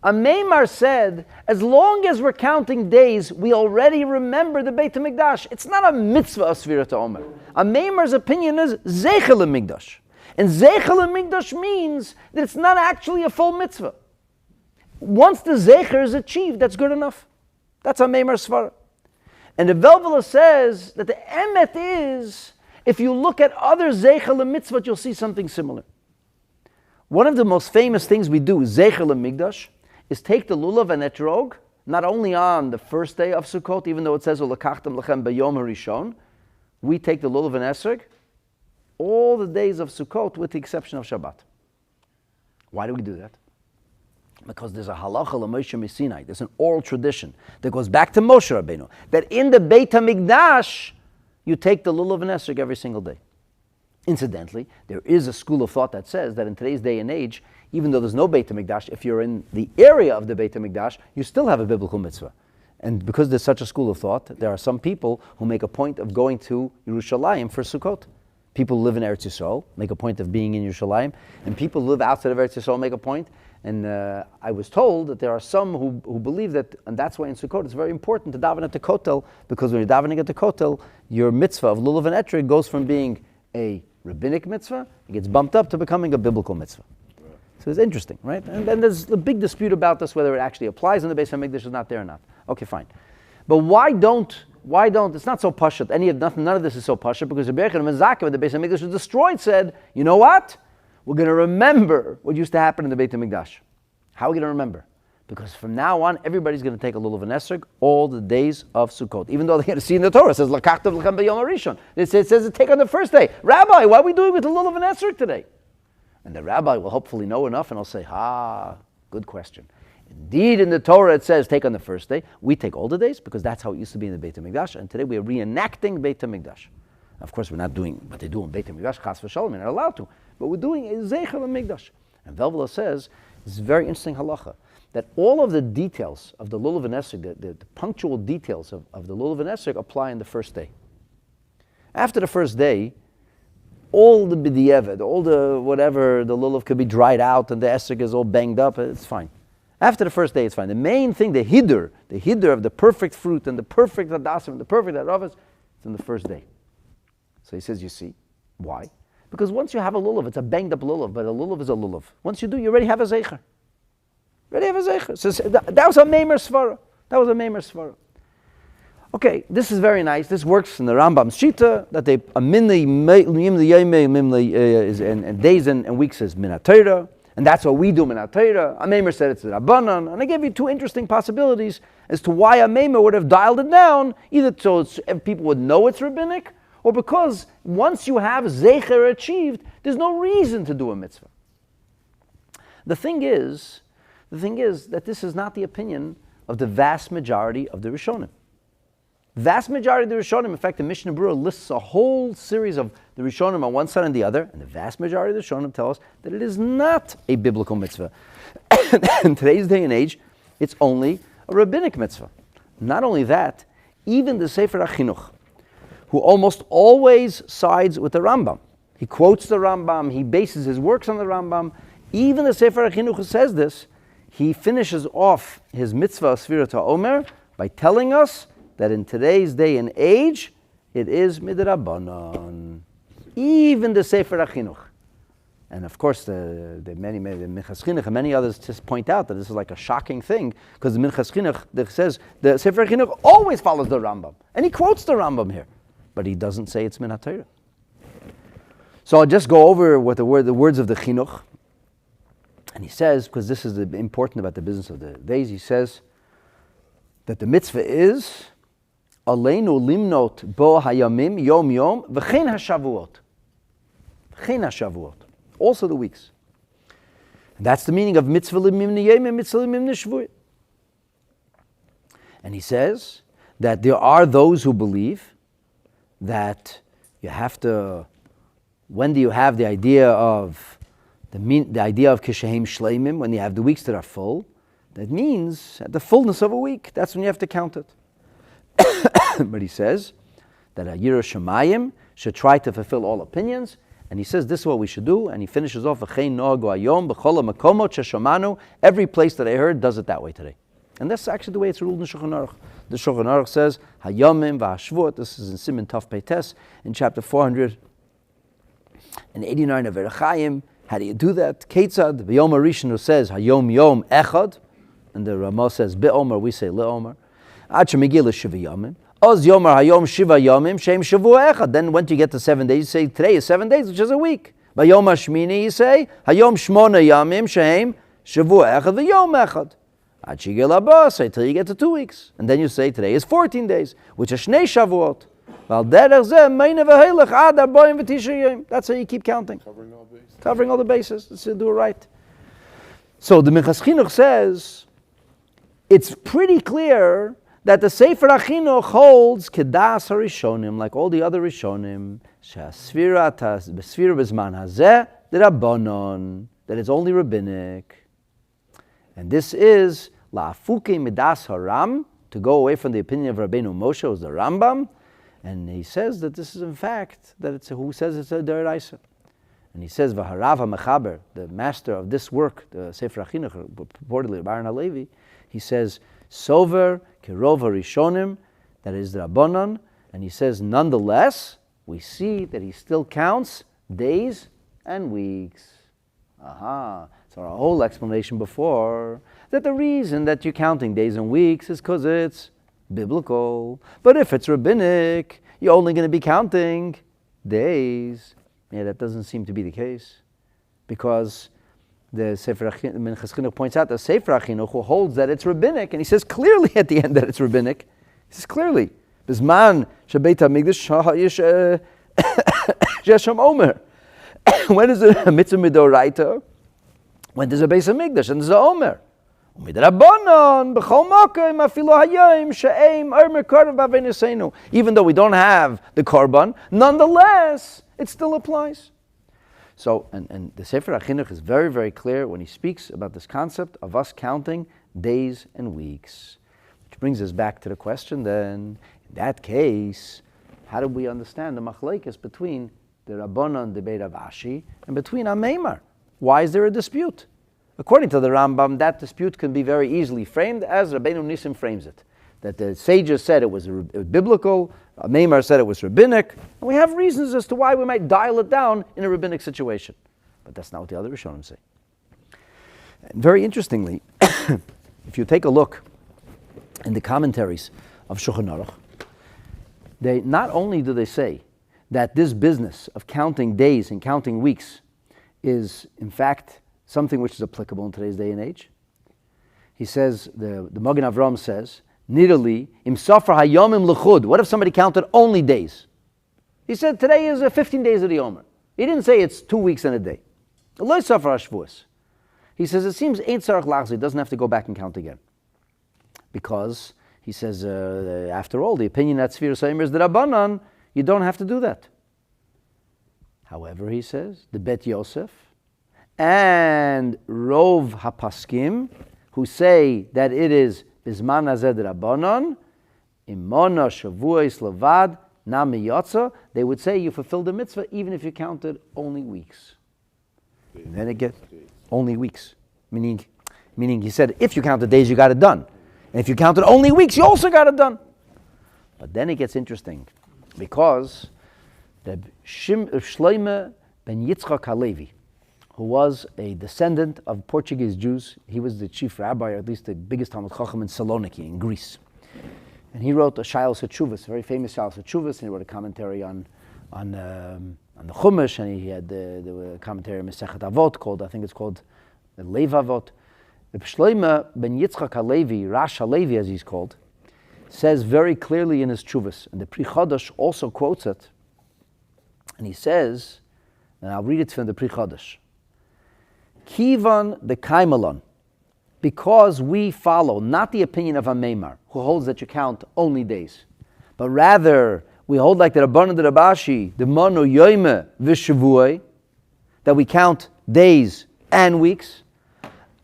A Meimar said, as long as we're counting days, we already remember the Beit HaMikdash. It's not a mitzvah of Sefirat Ha'Oomer. A Meimar's opinion is Zeichel HaMikdash. And Zeichel HaMikdash means that it's not actually a full mitzvah. Once the Zeicher is achieved, that's good enough. That's a Meimar's svara. And the Velvela says that the emet is, if you look at other Zeichel HaMitzvot, you'll see something similar. One of the most famous things we do, Zeichel HaMikdash, is take the lulav and etrog, not only on the first day of Sukkot, even though it says, Ulakachtem lechem b'yom harishon, we take the lulav and esrog all the days of Sukkot with the exception of Shabbat. Why do we do that? Because there's a halacha l'Moshe Sinai. There's an oral tradition that goes back to Moshe Rabbeinu, that in the Beit HaMikdash, you take the lulav and esrog every single day. Incidentally, there is a school of thought that says that in today's day and age, even though there's no Beit HaMikdash, if you're in the area of the Beit HaMikdash, you still have a biblical mitzvah. And because there's such a school of thought, there are some people who make a point of going to Yerushalayim for Sukkot. People who live in Eretz Yisrael make a point of being in Yerushalayim, and people who live outside of Eretz Yisrael make a point. And I was told that there are some who believe that, and that's why in Sukkot it's very important to daven at the kotel, because when you're davening at the kotel, your mitzvah of lulav and etrog goes from being a rabbinic mitzvah, it gets bumped up to becoming a biblical mitzvah. So it's interesting, right? And then there's a big dispute about this, whether it actually applies in the Beis HaMikdash is not there or not. Okay, fine. But why don't, it's not so pashut, none of this is so pashut, because Rabbi Yochanan ben Zakkai, when the Beis HaMikdash was destroyed, said, you know what? We're going to remember what used to happen in the Beit HaMikdash. How are we going to remember? Because from now on, everybody's going to take a lulav and esrog all the days of Sukkot. Even though they're going to see in the Torah, it says, L'kachtav l'chem b'yom harishon. It says take on the first day. Rabbi, why are we doing with the lulav and esrog today? And the rabbi will hopefully know enough and he'll say, good question. Indeed, in the Torah it says take on the first day. We take all the days because that's how it used to be in the Beit HaMikdash. And today we are reenacting Beit HaMikdash. Of course, we're not doing what they do in Beit HaMikdash, chas v'shalom, we're not allowed to. But we're doing a Zeicher HaMikdash. And Velvela says, it's a very interesting halacha, that all of the details of the lulav and esrog, the punctual details of the lulav and esrog apply in the first day. After the first day, all the b'diavad, all the whatever, the lulav could be dried out and the esrog is all banged up, it's fine. After the first day, it's fine. The main thing, the hiddur of the perfect fruit and the perfect hadasim and the perfect haravas, it's in the first day. So he says, you see, why? Because once you have a lulav, it's a banged up lulav, but a lulav is a lulav. Once you do, you already have a zeicher. So that was a meimer svara. Okay, this is very nice. This works in the Rambam's shita, that they and days and weeks is min ha-Torah, and that's what we do min ha-Torah. A meimer said it's the Rabbanan, and I gave you two interesting possibilities as to why a meimer would have dialed it down, either so people would know it's rabbinic, or because once you have Zecher achieved, there's no reason to do a mitzvah. The thing is that this is not the opinion of the vast majority of the Rishonim. Vast majority of the Rishonim, in fact, the Mishnah Berurah lists a whole series of the Rishonim on one side and the other, and the vast majority of the Rishonim tell us that it is not a biblical mitzvah. In today's day and age, it's only a rabbinic mitzvah. Not only that, even the Sefer HaChinuch, who almost always sides with the Rambam. He quotes the Rambam, he bases his works on the Rambam. Even the Sefer HaChinuch who says this, he finishes off his Mitzvah of Sefirat Ha'Oomer by telling us that in today's day and age, it is midrabanan. Even the Sefer HaChinuch. And of course, the Minchas Chinuch and many others just point out that this is like a shocking thing, because the Minchas Chinuch says the Sefer HaChinuch always follows the Rambam. And he quotes the Rambam here. But he doesn't say it's min ha-Torah. So I'll just go over what the words of the Chinuch. And he says, because this is important about the business of the days, he says that the mitzvah is Aleinu limnot bo hayamim yom yom v'chein ha-Shavuot. V'chein ha-Shavuot. Also the weeks. And that's the meaning of mitzvah limimni yom and mitzvah limimni shvuot. And he says that there are those who believe that you have to, when do you have the idea of kishahem shleimim, when you have the weeks that are full, that means at the fullness of a week, that's when you have to count it. But he says that a Yirah Shamayim should try to fulfill all opinions, and he says this is what we should do, and he finishes off, every place that I heard does it that way today. And that's actually the way it's ruled in Shulchan Aruch. The Shulchan Aruch says, Hayomim v'hashvuot, this is in Siman Tov Peites, in chapter 489 of Erechayim. How do you do that? Ketzad, v'yom harishon who says, Hayom yom echad, and the Ramah says, Be'omer, we say Le'omer. Ad shemigil is Shiva Yomim. Oz yomer hayom Shiva Yomim, shem Shavua echad. Then once you get to 7 days, you say, today is 7 days, which is a week. V'yom hashmini, you say, Hayom shmona yomim, shem Shavua echad, v'yom echad. Until you get to 2 weeks. And then you say today is 14 days, which is Shnei Shavuot. That's how you keep counting. Covering all bases. Covering all the bases. Let's do it right. So the Minchas Chinuch says, it's pretty clear that the Sefirat Chinuch holds Kedas HaRishonim, like all the other Rishonim, Sefirat B'zman Hazeh D'Rabbanon, that it's only rabbinic. And this is La'afuke Midas Haram, to go away from the opinion of Rabbeinu Moshe, who's the Rambam, and he says that this is in fact, that it's who says it's a D'Oraisa. And he says, V'harav HaMechaber, the master of this work, the Sefer HaChinuch, purportedly Baron HaLevi, he says, Sover Kirov HaRishonim, that is the Rabbanon, and he says, nonetheless, we see that he still counts days and weeks. Aha. So our whole explanation before, that the reason that you're counting days and weeks is because it's biblical. But if it's rabbinic, you're only going to be counting days. Yeah, that doesn't seem to be the case, because the Minchas Chinuch points out the Sefer HaChinuch who holds that it's rabbinic, and he says clearly at the end that it's rabbinic. He says clearly, Bizman Shabeit HaMikdash Yesham Omer. When is it a mitzvah midoraita? When there's a Beis HaMikdash and there's a Omer. Even though we don't have the Korban, nonetheless, it still applies. So, and the Sefer HaChinuch is very, very clear when he speaks about this concept of us counting days and weeks. Which brings us back to the question then, in that case, how do we understand the machlekes between the Rabbanon, the Beit Ravashi, and between Ameimar? Why is there a dispute? According to the Rambam, that dispute can be very easily framed as Rabbeinu Nissim frames it. That the sages said it was biblical, Meimar said it was rabbinic, and we have reasons as to why we might dial it down in a rabbinic situation. But that's not what the other Rishonim say. And very interestingly, if you take a look in the commentaries of Shulchan Aruch, they not only do they say that this business of counting days and counting weeks is, in fact, something which is applicable in today's day and age. He says, the Magen Avram says, Nidali, im safar hayomim l'chud. What if somebody counted only days? He said, today is 15 days of the Omer. He didn't say it's 2 weeks and a day. Lo safar hashvuos. He says, it seems ain't tzarich lachzir. He doesn't have to go back and count again. Because, he says, after all, the opinion that Sefirat Ha'Oomer is the Rabbanan, you don't have to do that. However, he says, the Bet Yosef, and Rov HaPaskim, who say that it is Bizman Hazeh D'Rabbanon, Imona Shavuos Levad Nami Yotza, they would say you fulfilled the mitzvah even if you counted only weeks. And then it gets only weeks. Meaning he said if you counted days, you got it done. And if you counted only weeks, you also got it done. But then it gets interesting, because the Shloime ben Yitzchak Halevi, who was a descendant of Portuguese Jews. He was the chief rabbi, or at least the biggest Talmud Chacham in Saloniki, in Greece. And he wrote a Shalos HaTshuvos, a very famous Shalos HaTshuvos, and he wrote a commentary on the Chumash, and he had the commentary on Masechet Avot, I think it's called the Lev Avot. The Shloime ben Yitzchak Halevi, Rash Halevi as he's called, says very clearly in his Tshuvos, and the Pri Chodesh also quotes it, and he says, and I'll read it from the Pri Chodesh, Kivan the Kaimalon, because we follow not the opinion of Ameimar, who holds that you count only days, but rather we hold like the Rabbanan the Rabashi, the Manu Yoime Vishavuoi, that we count days and weeks.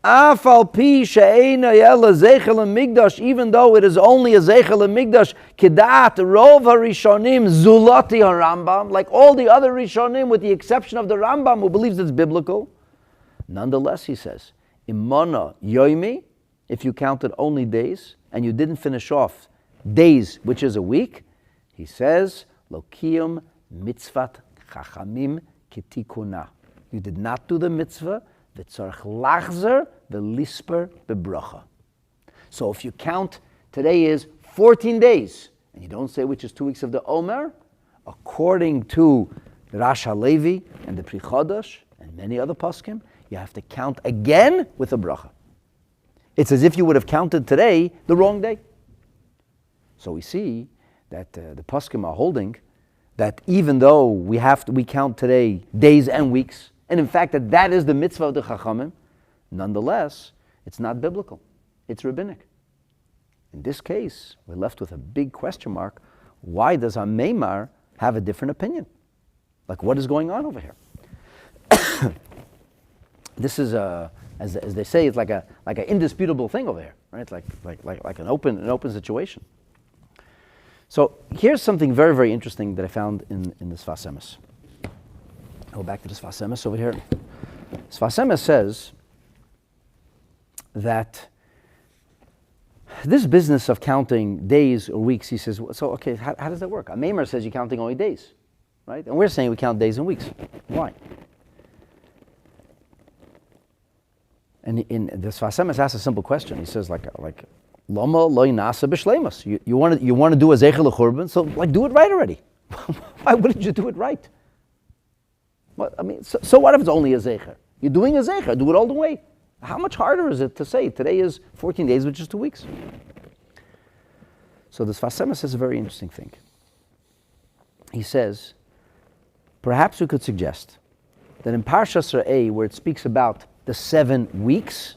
Afal pi she'eina yela zeichel migdash, even though it is only a zeichel migdash, kedat rov harishonim zulati harambam, like all the other rishonim, with the exception of the Rambam, who believes it's biblical. Nonetheless, he says, imana yoimi, if you counted only days and you didn't finish off days, which is a week, he says, lokiyum mitzvat chachamim kitikuna. You did not do the mitzvah. So if you count, today is 14 days, and you don't say which is 2 weeks of the Omer, according to Rash HaLevi and the Pri Chodesh and many other poskim, you have to count again with a bracha. It's as if you would have counted today the wrong day. So we see that the poskim are holding, that even though we count today days and weeks, and in fact that is the mitzvah of the Chachamim, nonetheless, it's not biblical. It's rabbinic. In this case, we're left with a big question mark. Why does our Meimar have a different opinion? Like, what is going on over here? This is as they say, it's like an indisputable thing over here, right? Like an open situation. So here's something very, very interesting that I found in the Sfas Emes. I'll go back to the Sfas Emes over here. Sfas Emes says that this business of counting days or weeks, he says, so okay, how does that work? A Meimer says you're counting only days, right? And we're saying we count days and weeks. Why? And in the Sfas Emes asks a simple question. He says like Lama loy nasa b'shleimus. You want to do a zeicher l'churban, so do it right already. Why wouldn't you do it right? Well, I mean, so what if it's only a zeicher? You're doing a zeicher, do it all the way. How much harder is it to say today is 14 days, which is 2 weeks? So the Sfas Emes says a very interesting thing. He says, perhaps we could suggest that in Parshas Re'eh, where it speaks about the 7 weeks,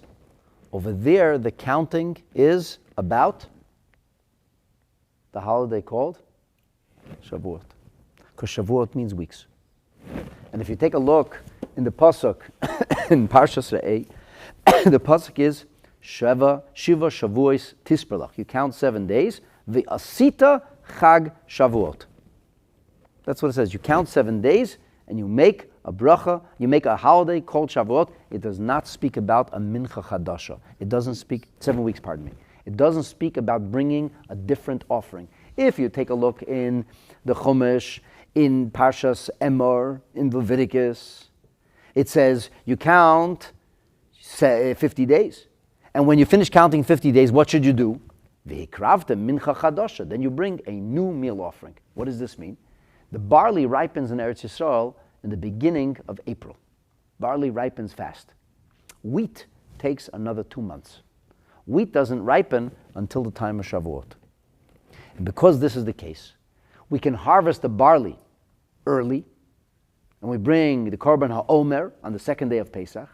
over there the counting is about the holiday called Shavuot. Because Shavuot means weeks. And if you take a look in the Pasuk, in Parshas Re'eh, the pasuk is Shiva Shavuos Tisperlach. You count 7 days. V'asita Chag Shavuot. That's what it says. You count 7 days and you make a bracha. You make a holiday called Shavuot. It does not speak about a mincha chadasha. It doesn't speak 7 weeks. Pardon me. It doesn't speak about bringing a different offering. If you take a look in the Chumash, in Parshas Omer, in Leviticus, it says you count 50 days. And when you finish counting 50 days, what should you do? V'hikravta mincha chadasha. Then you bring a new meal offering. What does this mean? The barley ripens in Eretz Yisrael in the beginning of April. Barley ripens fast. Wheat takes another 2 months. Wheat doesn't ripen until the time of Shavuot. And because this is the case, we can harvest the barley early, and we bring the Korban Ha'Oomer on the 2nd day of Pesach.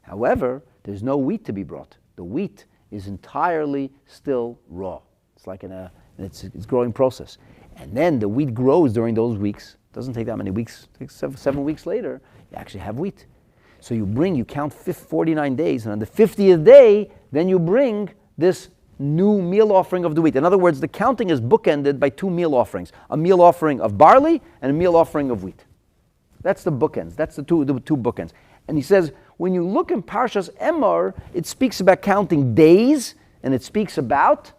However, there's no wheat to be brought. The wheat is entirely still raw. It's like it's growing process. And then the wheat grows during those weeks. It doesn't take that many weeks. It takes 7 weeks later, you actually have wheat. So you count 49 days, and on the 50th day, then you bring this new meal offering of the wheat. In other words, the counting is bookended by 2 meal offerings. A meal offering of barley and a meal offering of wheat. That's the bookends. That's the two bookends. And he says, when you look in Parshas Omer, it speaks about counting days, and it speaks about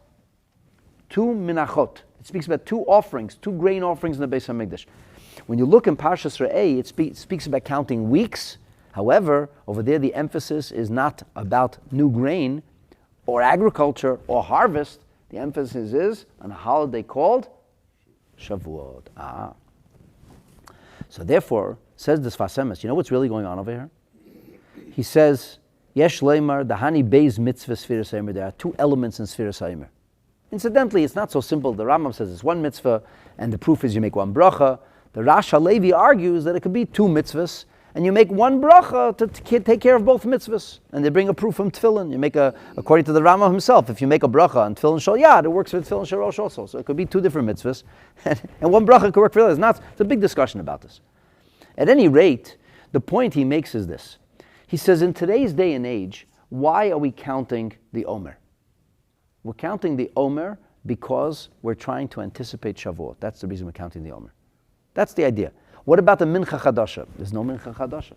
2 menachot. It speaks about 2 offerings, 2 grain offerings in the Beis HaMikdash. When you look in Parshas Re'eh, it speaks about counting weeks. However, over there the emphasis is not about new grain or agriculture or harvest. The emphasis is on a holiday called Shavuot. So therefore, says the Sfas Emes, you know what's really going on over here? He says, Yesh leimar dahani beis mitzvah Sefirat Ha'Oomer. There are 2 elements in Sefirat Ha'Oomer. Incidentally, it's not so simple. The Rambam says it's 1 mitzvah, and the proof is you make 1 bracha. The Rosh HaLevi argues that it could be 2 mitzvahs, and you make 1 bracha to take care of both mitzvahs. And they bring a proof from Tefillin. You make according to the Rambam himself, if you make a bracha on Tefillin Shal Yad, it works for Tefillin Shal Rosh also. So it could be 2 different mitzvahs, and 1 bracha could work for the other. It's a big discussion about this. At any rate, the point he makes is this. He says, in today's day and age, why are we counting the Omer? We're counting the Omer because we're trying to anticipate Shavuot. That's the reason we're counting the Omer. That's the idea. What about the Mincha Chadasha? There's no Mincha Chadasha.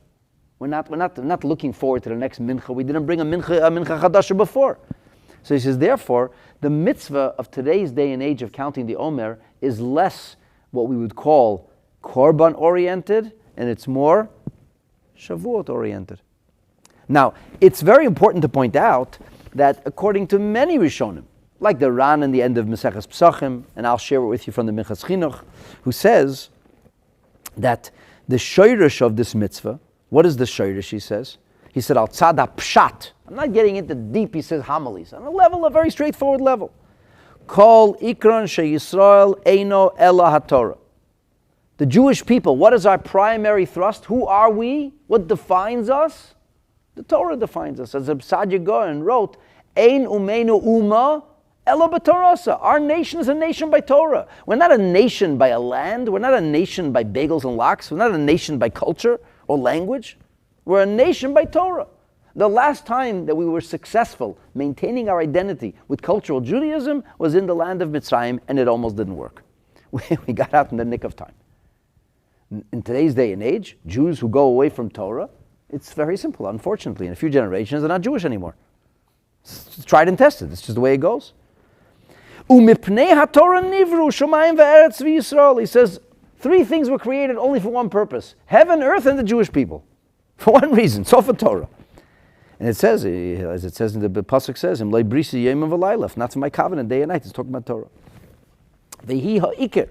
We're not looking forward to the next Mincha. We didn't bring a Mincha Chadasha before. So he says, therefore, the mitzvah of today's day and age of counting the Omer is less what we would call Korban oriented, and it's more Shavuot oriented. Now, it's very important to point out that according to many Rishonim, like the Ran in the end of Maseches Pesachim, and I'll share it with you from the Minchas Chinuch, who says that the shoyrish of this mitzvah, what is the shoyrish, he says? He said, al tzad pshat. I'm not getting into deep, he says, homilies. On a very straightforward level. Kol ikron sheYisrael eino ela haTorah. The Jewish people, what is our primary thrust? Who are we? What defines us? The Torah defines us. As Absadia Goren wrote, Ein umeinu uma ela b'torasa. Our nation is a nation by Torah. We're not a nation by a land. We're not a nation by bagels and lox. We're not a nation by culture or language. We're a nation by Torah. The last time that we were successful maintaining our identity with cultural Judaism was in the land of Mitzrayim, and it almost didn't work. We got out in the nick of time. In today's day and age, Jews who go away from Torah, it's very simple. Unfortunately, in a few generations, they're not Jewish anymore. It's tried and tested. It's just the way it goes. Umipnei haTorah nivru shomayim ve'eretz v'Yisrael. He says, 3 things were created only for one purpose: heaven, earth, and the Jewish people. For one reason, so for Torah. And it says, as it says in the Pasuk says, Im brisi yom v'layla, not for my covenant, day and night. It's talking about Torah. Vehi ha'ikir.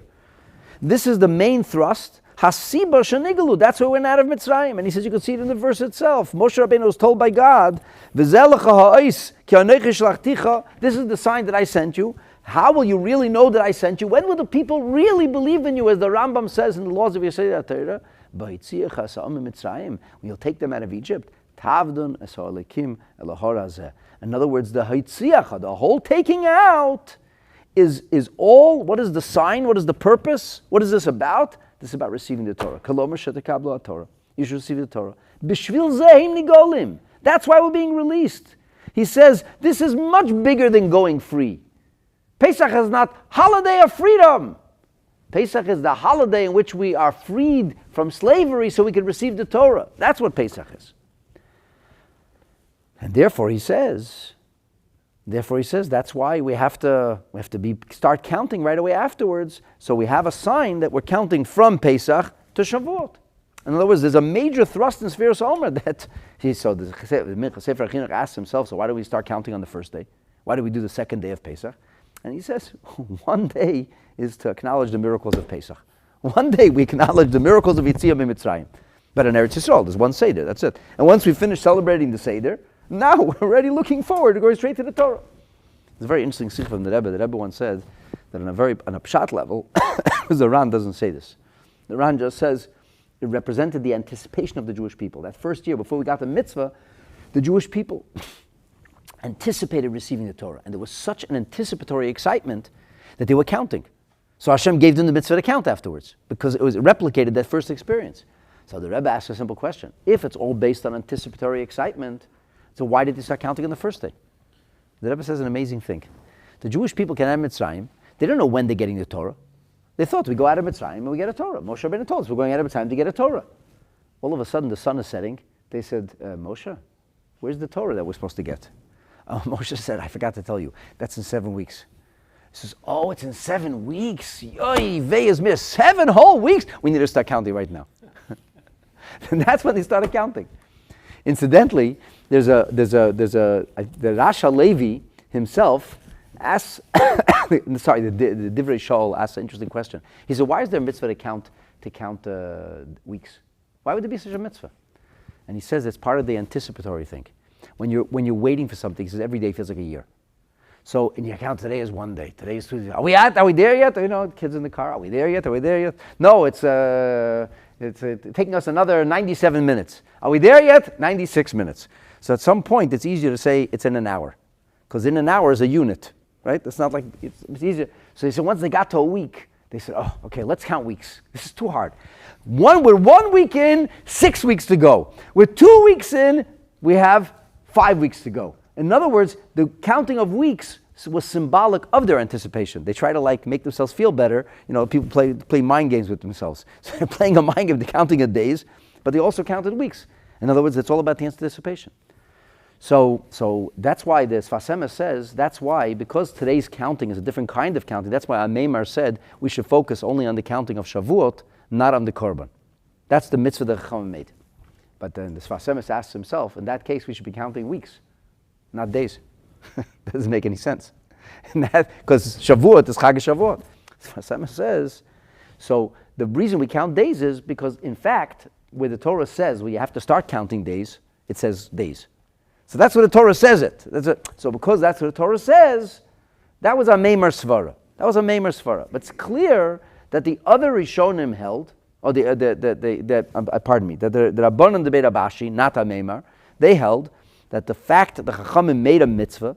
This is the main thrust. Hasiba shenigalu. That's why we went out of Mitzrayim. And he says, you can see it in the verse itself. Moshe Rabbeinu was told by God, V'zelecha ha'is ki anechi shlachticha. This is the sign that I sent you. How will you really know that I sent you? When will the people really believe in you? As the Rambam says in the laws of Sefirat Ha, when you'll take them out of Egypt. Tavdun esa'alekim elahorazeh. In other words, the Haitziach, the whole taking out, is all. What is the sign? What is the purpose? What is this about? This is about receiving the Torah. Kalomer shetekablu Torah. You should receive the Torah. B'shvil zehim nigolim. That's why we're being released. He says this is much bigger than going free. Pesach is not holiday of freedom. Pesach is the holiday in which we are freed from slavery so we can receive the Torah. That's what Pesach is. And therefore he says that's why we have to start counting right away afterwards. So we have a sign that we're counting from Pesach to Shavuot. In other words, there's a major thrust in Sefirat Ha'Oomer that the Sefer HaChinuch asks himself, so why do we start counting on the first day? Why do we do the second day of Pesach? And he says, one day is to acknowledge the miracles of Pesach. One day we acknowledge the miracles of Yetziat Mitzrayim. But in Eretz Yisrael, there's one Seder, that's it. And once we finish celebrating the Seder, now we're already looking forward to going straight to the Torah. It's a very interesting sikh from the Rebbe. The Rebbe once said that on a pshat level, because the Ran doesn't say this. The Ran just says it represented the anticipation of the Jewish people. That first year, before we got the mitzvah, the Jewish people anticipated receiving the Torah. And there was such an anticipatory excitement that they were counting. So Hashem gave them the mitzvah to count afterwards, because it replicated that first experience. So the Rebbe asked a simple question. If it's all based on anticipatory excitement, so why did they start counting on the first day? The Rebbe says an amazing thing. The Jewish people came out of Mitzrayim. They don't know when they're getting the Torah. They thought we go out of Mitzrayim and we get a Torah. Moshe Rabbeinu told us we're going out of Mitzrayim to get a Torah. All of a sudden the sun is setting. They said, Moshe, where's the Torah that we're supposed to get? Moshe said, I forgot to tell you, that's in 7 weeks. He says, oh, it's in 7 weeks. Yoy, vey is missed. 7 whole weeks. We need to start counting right now. And that's when they started counting. Incidentally, the Rosh Halevi himself asks, the Divrei Shaul asks an interesting question. He said, why is there a mitzvah to count weeks? Why would there be such a mitzvah? And he says it's part of the anticipatory thing. When you're waiting for something, he says every day feels like a year. So in your account, today is one day. Today is Tuesday. Are we there yet? You know, kids in the car. Are we there yet? No, it's taking us another 97 minutes. Are we there yet? 96 minutes. So at some point, it's easier to say it's in an hour, because in an hour is a unit, right? It's not like it's easier. So they said once they got to a week, they said, oh, okay, let's count weeks. This is too hard. We're 1 week in, 6 weeks to go. We're 2 weeks in, we have 5 weeks to go. In other words, the counting of weeks was symbolic of their anticipation. They try to make themselves feel better. You know, people play mind games with themselves. So they're playing a mind game, they're counting of days, but they also counted weeks. In other words, it's all about the anticipation. So that's why the Sfas Emes says, that's why, because today's counting is a different kind of counting, that's why Omer said we should focus only on the counting of Shavuot, not on the Korban. That's the mitzvah that Chachamim made. But then the Sfas Emes asks himself, in that case we should be counting weeks, not days. Doesn't make any sense. Because Shavuot is Chag Shavuot. Sfas Emes says, so the reason we count days is because, in fact, where the Torah says you have to start counting days, it says days. So that's what the Torah says it. So because that's what the Torah says, That was a Meimer Svara. But it's clear that the other Rishonim held, or that the Rabbanan debate Abashi, not a Meimer, they held that the fact that the Chachamim made a mitzvah,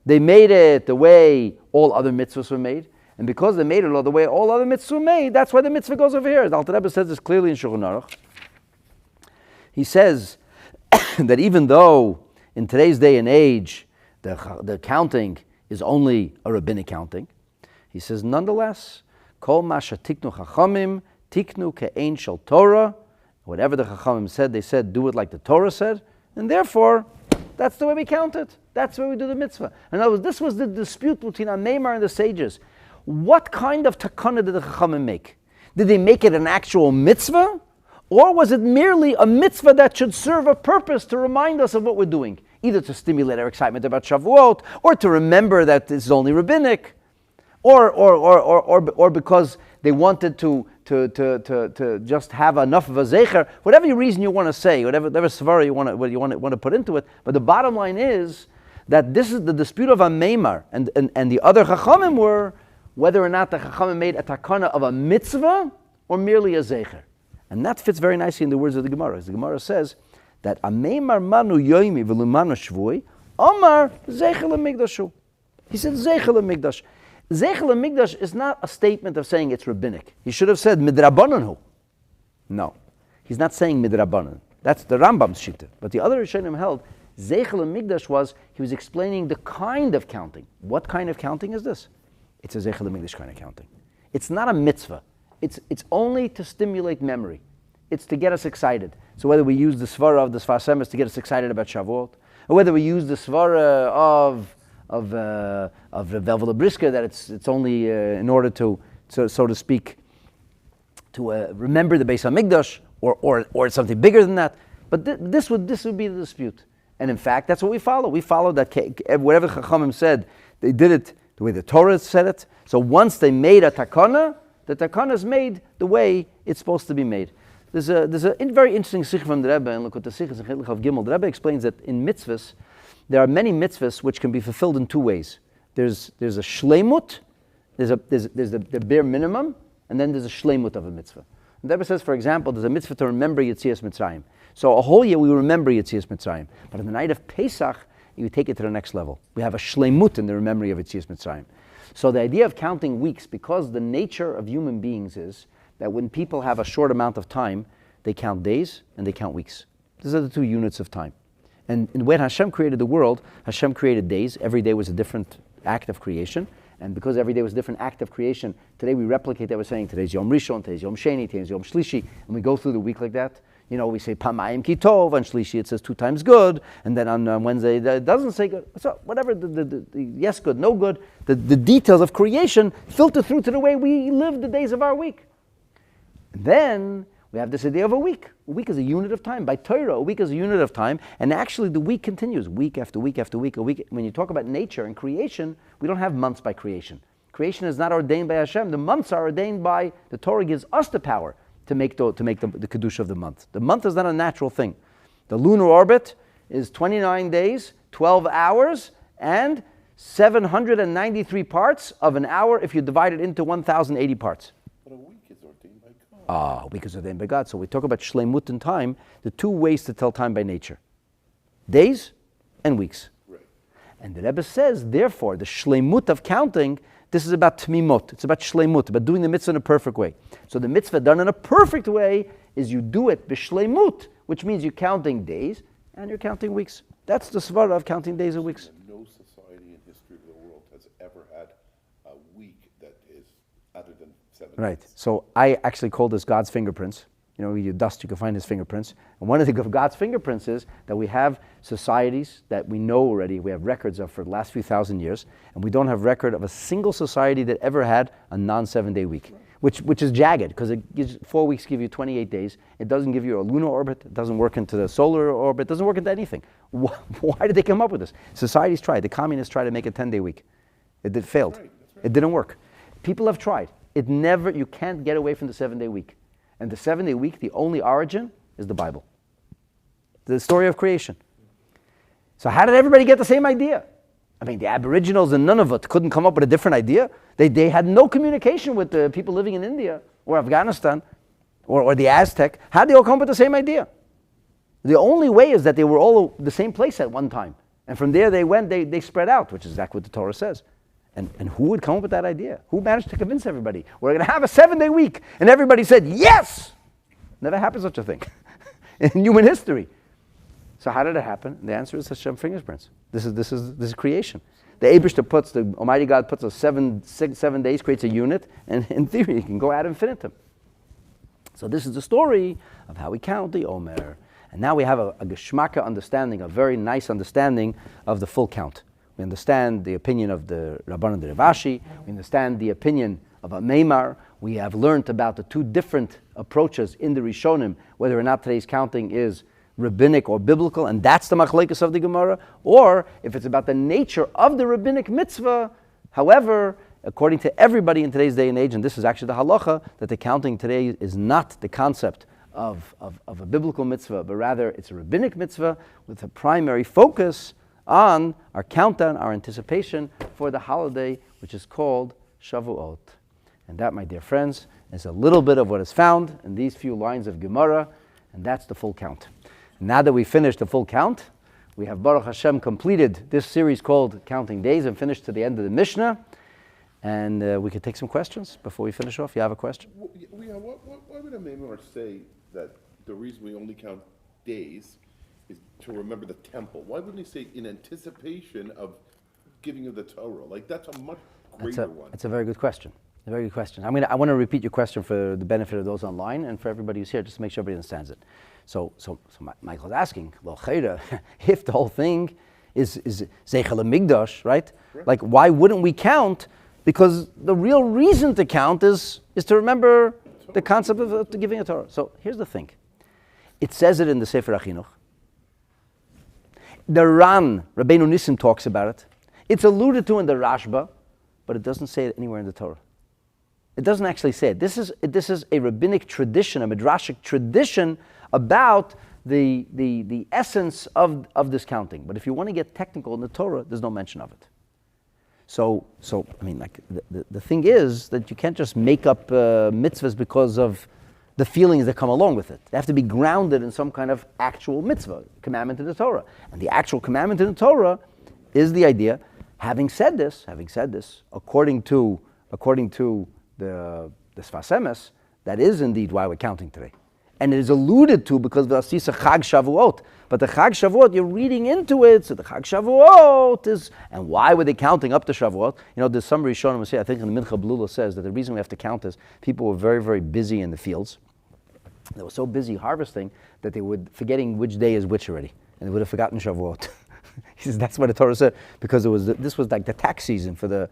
they made it the way all other mitzvahs were made, and because they made it the way all other mitzvahs were made, that's why the mitzvah goes over here. The Alter Rebbe says this clearly in Shulchan Aruch. He says that even though in today's day and age the counting is only a rabbinic counting, he says nonetheless, Kol masha tiknu chachamim tiknu ke'ein shel Torah. Whatever the chachamim said, they said do it like the Torah said, and therefore that's the way we count it. That's the way we do the mitzvah. In other words, this was the dispute between Ameimar and the sages. What kind of takana did the chachamim make? Did they make it an actual mitzvah? Or was it merely a mitzvah that should serve a purpose to remind us of what we're doing? Either to stimulate our excitement about Shavuot, or to remember that this is only rabbinic, or because they wanted to just have enough of a zecher, whatever reason you want to say, whatever svara you want to put into it. But the bottom line is that this is the dispute of a meimar, and the other chachamim were whether or not the chachamim made a takana of a mitzvah or merely a zecher. And that fits very nicely in the words of the Gemara. The Gemara says that a meimar manu yoimi v'lumanu shvui, Omer zeichel hamikdashu. He said zeichel hamikdash. Zeichel hamikdash is not a statement of saying it's rabbinic. He should have said midrabanan. No, he's not saying midrabanan. That's the Rambam's shita. But the other Rishonim held zeichel hamikdash was he was explaining the kind of counting. What kind of counting is this? It's a zeichel hamikdash kind of counting. It's not a mitzvah. It's only to stimulate memory. It's to get us excited. So whether we use the svara of the Sfas Emes to get us excited about Shavuot, or whether we use the svara of the Velvel Briska that it's only in order to, so to speak, to remember the Beis Hamikdash, or something bigger than that. But this would be the dispute. And in fact, that's what we follow. We follow that whatever Chachamim said, they did it the way the Torah said it. So once they made a takana, the takana is made the way it's supposed to be made. There's a very interesting sikh from the Rebbe, and look what the sikh is in Chilch of Gimel. The Rebbe explains that in mitzvahs, there are many mitzvahs which can be fulfilled in two ways. There's a shleimut, there's the bare minimum, and then there's a shleimut of a mitzvah. And the Rebbe says, for example, there's a mitzvah to remember Yetzias Mitzrayim. So a whole year we remember Yetzias Mitzrayim. But on the night of Pesach, you take it to the next level. We have a shleimut in the memory of Yetzias Mitzrayim. So the idea of counting weeks, because the nature of human beings is that when people have a short amount of time, they count days and they count weeks. These are the two units of time. And when Hashem created the world, Hashem created days. Every day was a different act of creation. And because every day was a different act of creation, today we replicate that. We're saying today's Yom Rishon, today's Yom Sheni, today's Yom Shlishi, and we go through the week like that. You know, we say Pamayim Ki Tov, on Shlishi it says 2 times good, and then on Wednesday it doesn't say good. So whatever, the yes good, no good, the details of creation filter through to the way we live the days of our week. And then we have this idea of a week. A week is a unit of time. By Torah, a week is a unit of time, and actually the week continues, week after week after week. A week. When you talk about nature and creation, we don't have months by creation. Creation is not ordained by Hashem. The months are ordained by, the Torah gives us the power to make the Kedusha of the month. The month is not a natural thing. The lunar orbit is 29 days, 12 hours, and 793 parts of an hour if you divide it into 1,080 parts. But a week is ordained by God. A week is ordained by God. So we talk about shleimut and time, the two ways to tell time by nature. Days and weeks. Right. And the Rebbe says, therefore, the shleimut of counting, this is about tmimut, it's about shleimut, about doing the mitzvah in a perfect way. So the mitzvah done in a perfect way is you do it b'shleimut, which means you're counting days and you're counting weeks. That's the svara of counting days and weeks. No society in history of the world has ever had a week that is other than 7 Right. days. So I actually call this God's fingerprints. You know, you dust, you can find his fingerprints. And one of the God's fingerprints is that we have societies that we know already, we have records of for the last few thousand years, and we don't have record of a single society that ever had a non-7-day week, which is jagged, because it gives 4 weeks give you 28 days. It doesn't give you a lunar orbit, it doesn't work into the solar orbit, it doesn't work into anything. Why did they come up with this? Societies tried. The communists tried to make a 10-day week. It failed. That's right. It didn't work. People have tried. You can't get away from the 7-day week. And the 7-day week, the only origin is the Bible. The story of creation. So how did everybody get the same idea? I mean, the Aboriginals in Nunavut couldn't come up with a different idea. They had no communication with the people living in India or Afghanistan or the Aztec. How did they all come up with the same idea? The only way is that they were all the same place at one time. And from there they spread out, which is exactly what the Torah says. And who would come up with that idea? Who managed to convince everybody? We're going to have a 7-day week. And everybody said, yes! Never happened such a thing in human history. So how did it happen? The answer is Hashem's fingerprints. This is creation. The Almighty God puts a 7 days, creates a unit, and in theory, it can go ad infinitum. So this is the story of how we count the Omer. And now we have a geschmacka understanding, a very nice understanding of the full count. We understand the opinion of the Rabban and the Ravashi. We understand the opinion of a Meimar. We have learned about the two different approaches in the Rishonim, whether or not today's counting is rabbinic or biblical, and that's the machlekes of the Gemara, or if it's about the nature of the rabbinic mitzvah. However, according to everybody in today's day and age, and this is actually the halacha, that the counting today is not the concept of a biblical mitzvah, but rather it's a rabbinic mitzvah with a primary focus on our countdown, our anticipation for the holiday, which is called Shavuot. And that, my dear friends, is a little bit of what is found in these few lines of Gemara, and that's the full count. Now that we finished the full count, we have Baruch Hashem completed this series called Counting Days and finished to the end of the Mishnah. And we could take some questions before we finish off. You have a question? Why would a Maimar say that the reason we only count days is to remember the temple? Why wouldn't he say in anticipation of giving of the Torah? Like, that's a much greater one. That's a very good question. A very good question. I want to repeat your question for the benefit of those online and for everybody who's here, just to make sure everybody understands it. So Michael's asking, well, Chayra, if the whole thing is Zeichel Migdash, right? Like, why wouldn't we count? Because the real reason to count is to remember the concept of giving a Torah. So here's the thing. It says it in the Sefer HaChinuch. The Ran, Rabbeinu Nissim, talks about it. It's alluded to in the Rashba, but it doesn't say it anywhere in the Torah. It doesn't actually say it. This is a rabbinic tradition, a midrashic tradition about the essence of this counting. But if you want to get technical in the Torah, there's no mention of it. So I mean, like the thing is that you can't just make up mitzvahs because of the feelings that come along with it. They have to be grounded in some kind of actual mitzvah, commandment in the Torah. And the actual commandment in the Torah is the idea. Having said this, according to the Sfas Emes, that is indeed why we're counting today. And it is alluded to because of the Asisa Chag Shavuot. But the Chag Shavuot, you're reading into it, so the Chag Shavuot is, and why were they counting up to Shavuot? You know, there's some Rishonim say, I think in the Mincha Blula says that the reason we have to count is people were very, very busy in the fields. They were so busy harvesting that they were forgetting which day is which already. And they would have forgotten Shavuot. He says that's what the Torah said, because this was like the tax season for the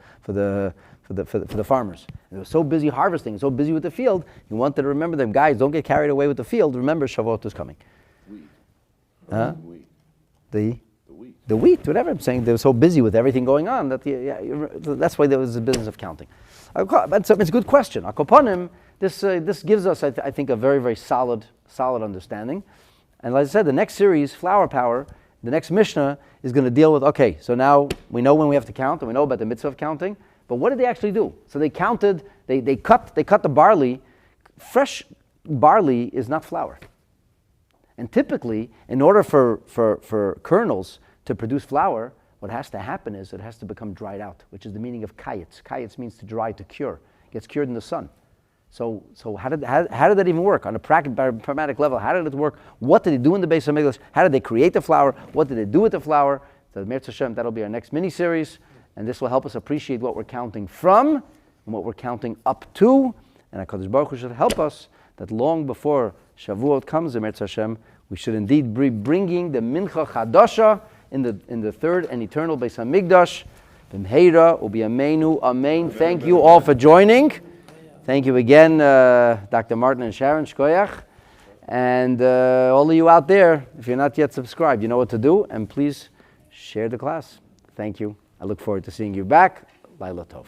farmers. And they were so busy harvesting, so busy with the field, he wanted to remember them, guys, don't get carried away with the field. Remember, Shavuot is coming. Wheat. The wheat, whatever. I'm saying they were so busy with everything going on that that's why there was a business of counting. It's a good question. Akoponim, this gives us, I think, a very, very solid understanding. And like I said, the next series, Flower Power, the next Mishnah is going to deal with, okay, so now we know when we have to count, and we know about the mitzvah of counting, but what did they actually do? So they counted, they cut the barley. Fresh barley is not flour. And typically, in order for kernels to produce flour, what has to happen is it has to become dried out, which is the meaning of kayetz. Kayetz means to dry, to cure. It gets cured in the sun. So how did that even work? On a pragmatic level, how did it work? What did they do in the Beis HaMikdash? How did they create the flour? What did they do with the flour? So Mirz Hashem, that'll be our next mini-series, and this will help us appreciate what we're counting from and what we're counting up to. And HaKadosh Baruch Hu should help us that long before Shavuot comes, Mirz Hashem, we should indeed be bringing the Mincha Chadasha in the third and eternal Beis HaMikdash. B'mheira u'b'yameinu, amen. Thank you all for joining. Thank you again, Dr. Martin and Sharon Shkoyach. And all of you out there, if you're not yet subscribed, you know what to do. And please share the class. Thank you. I look forward to seeing you back. Laila Tov.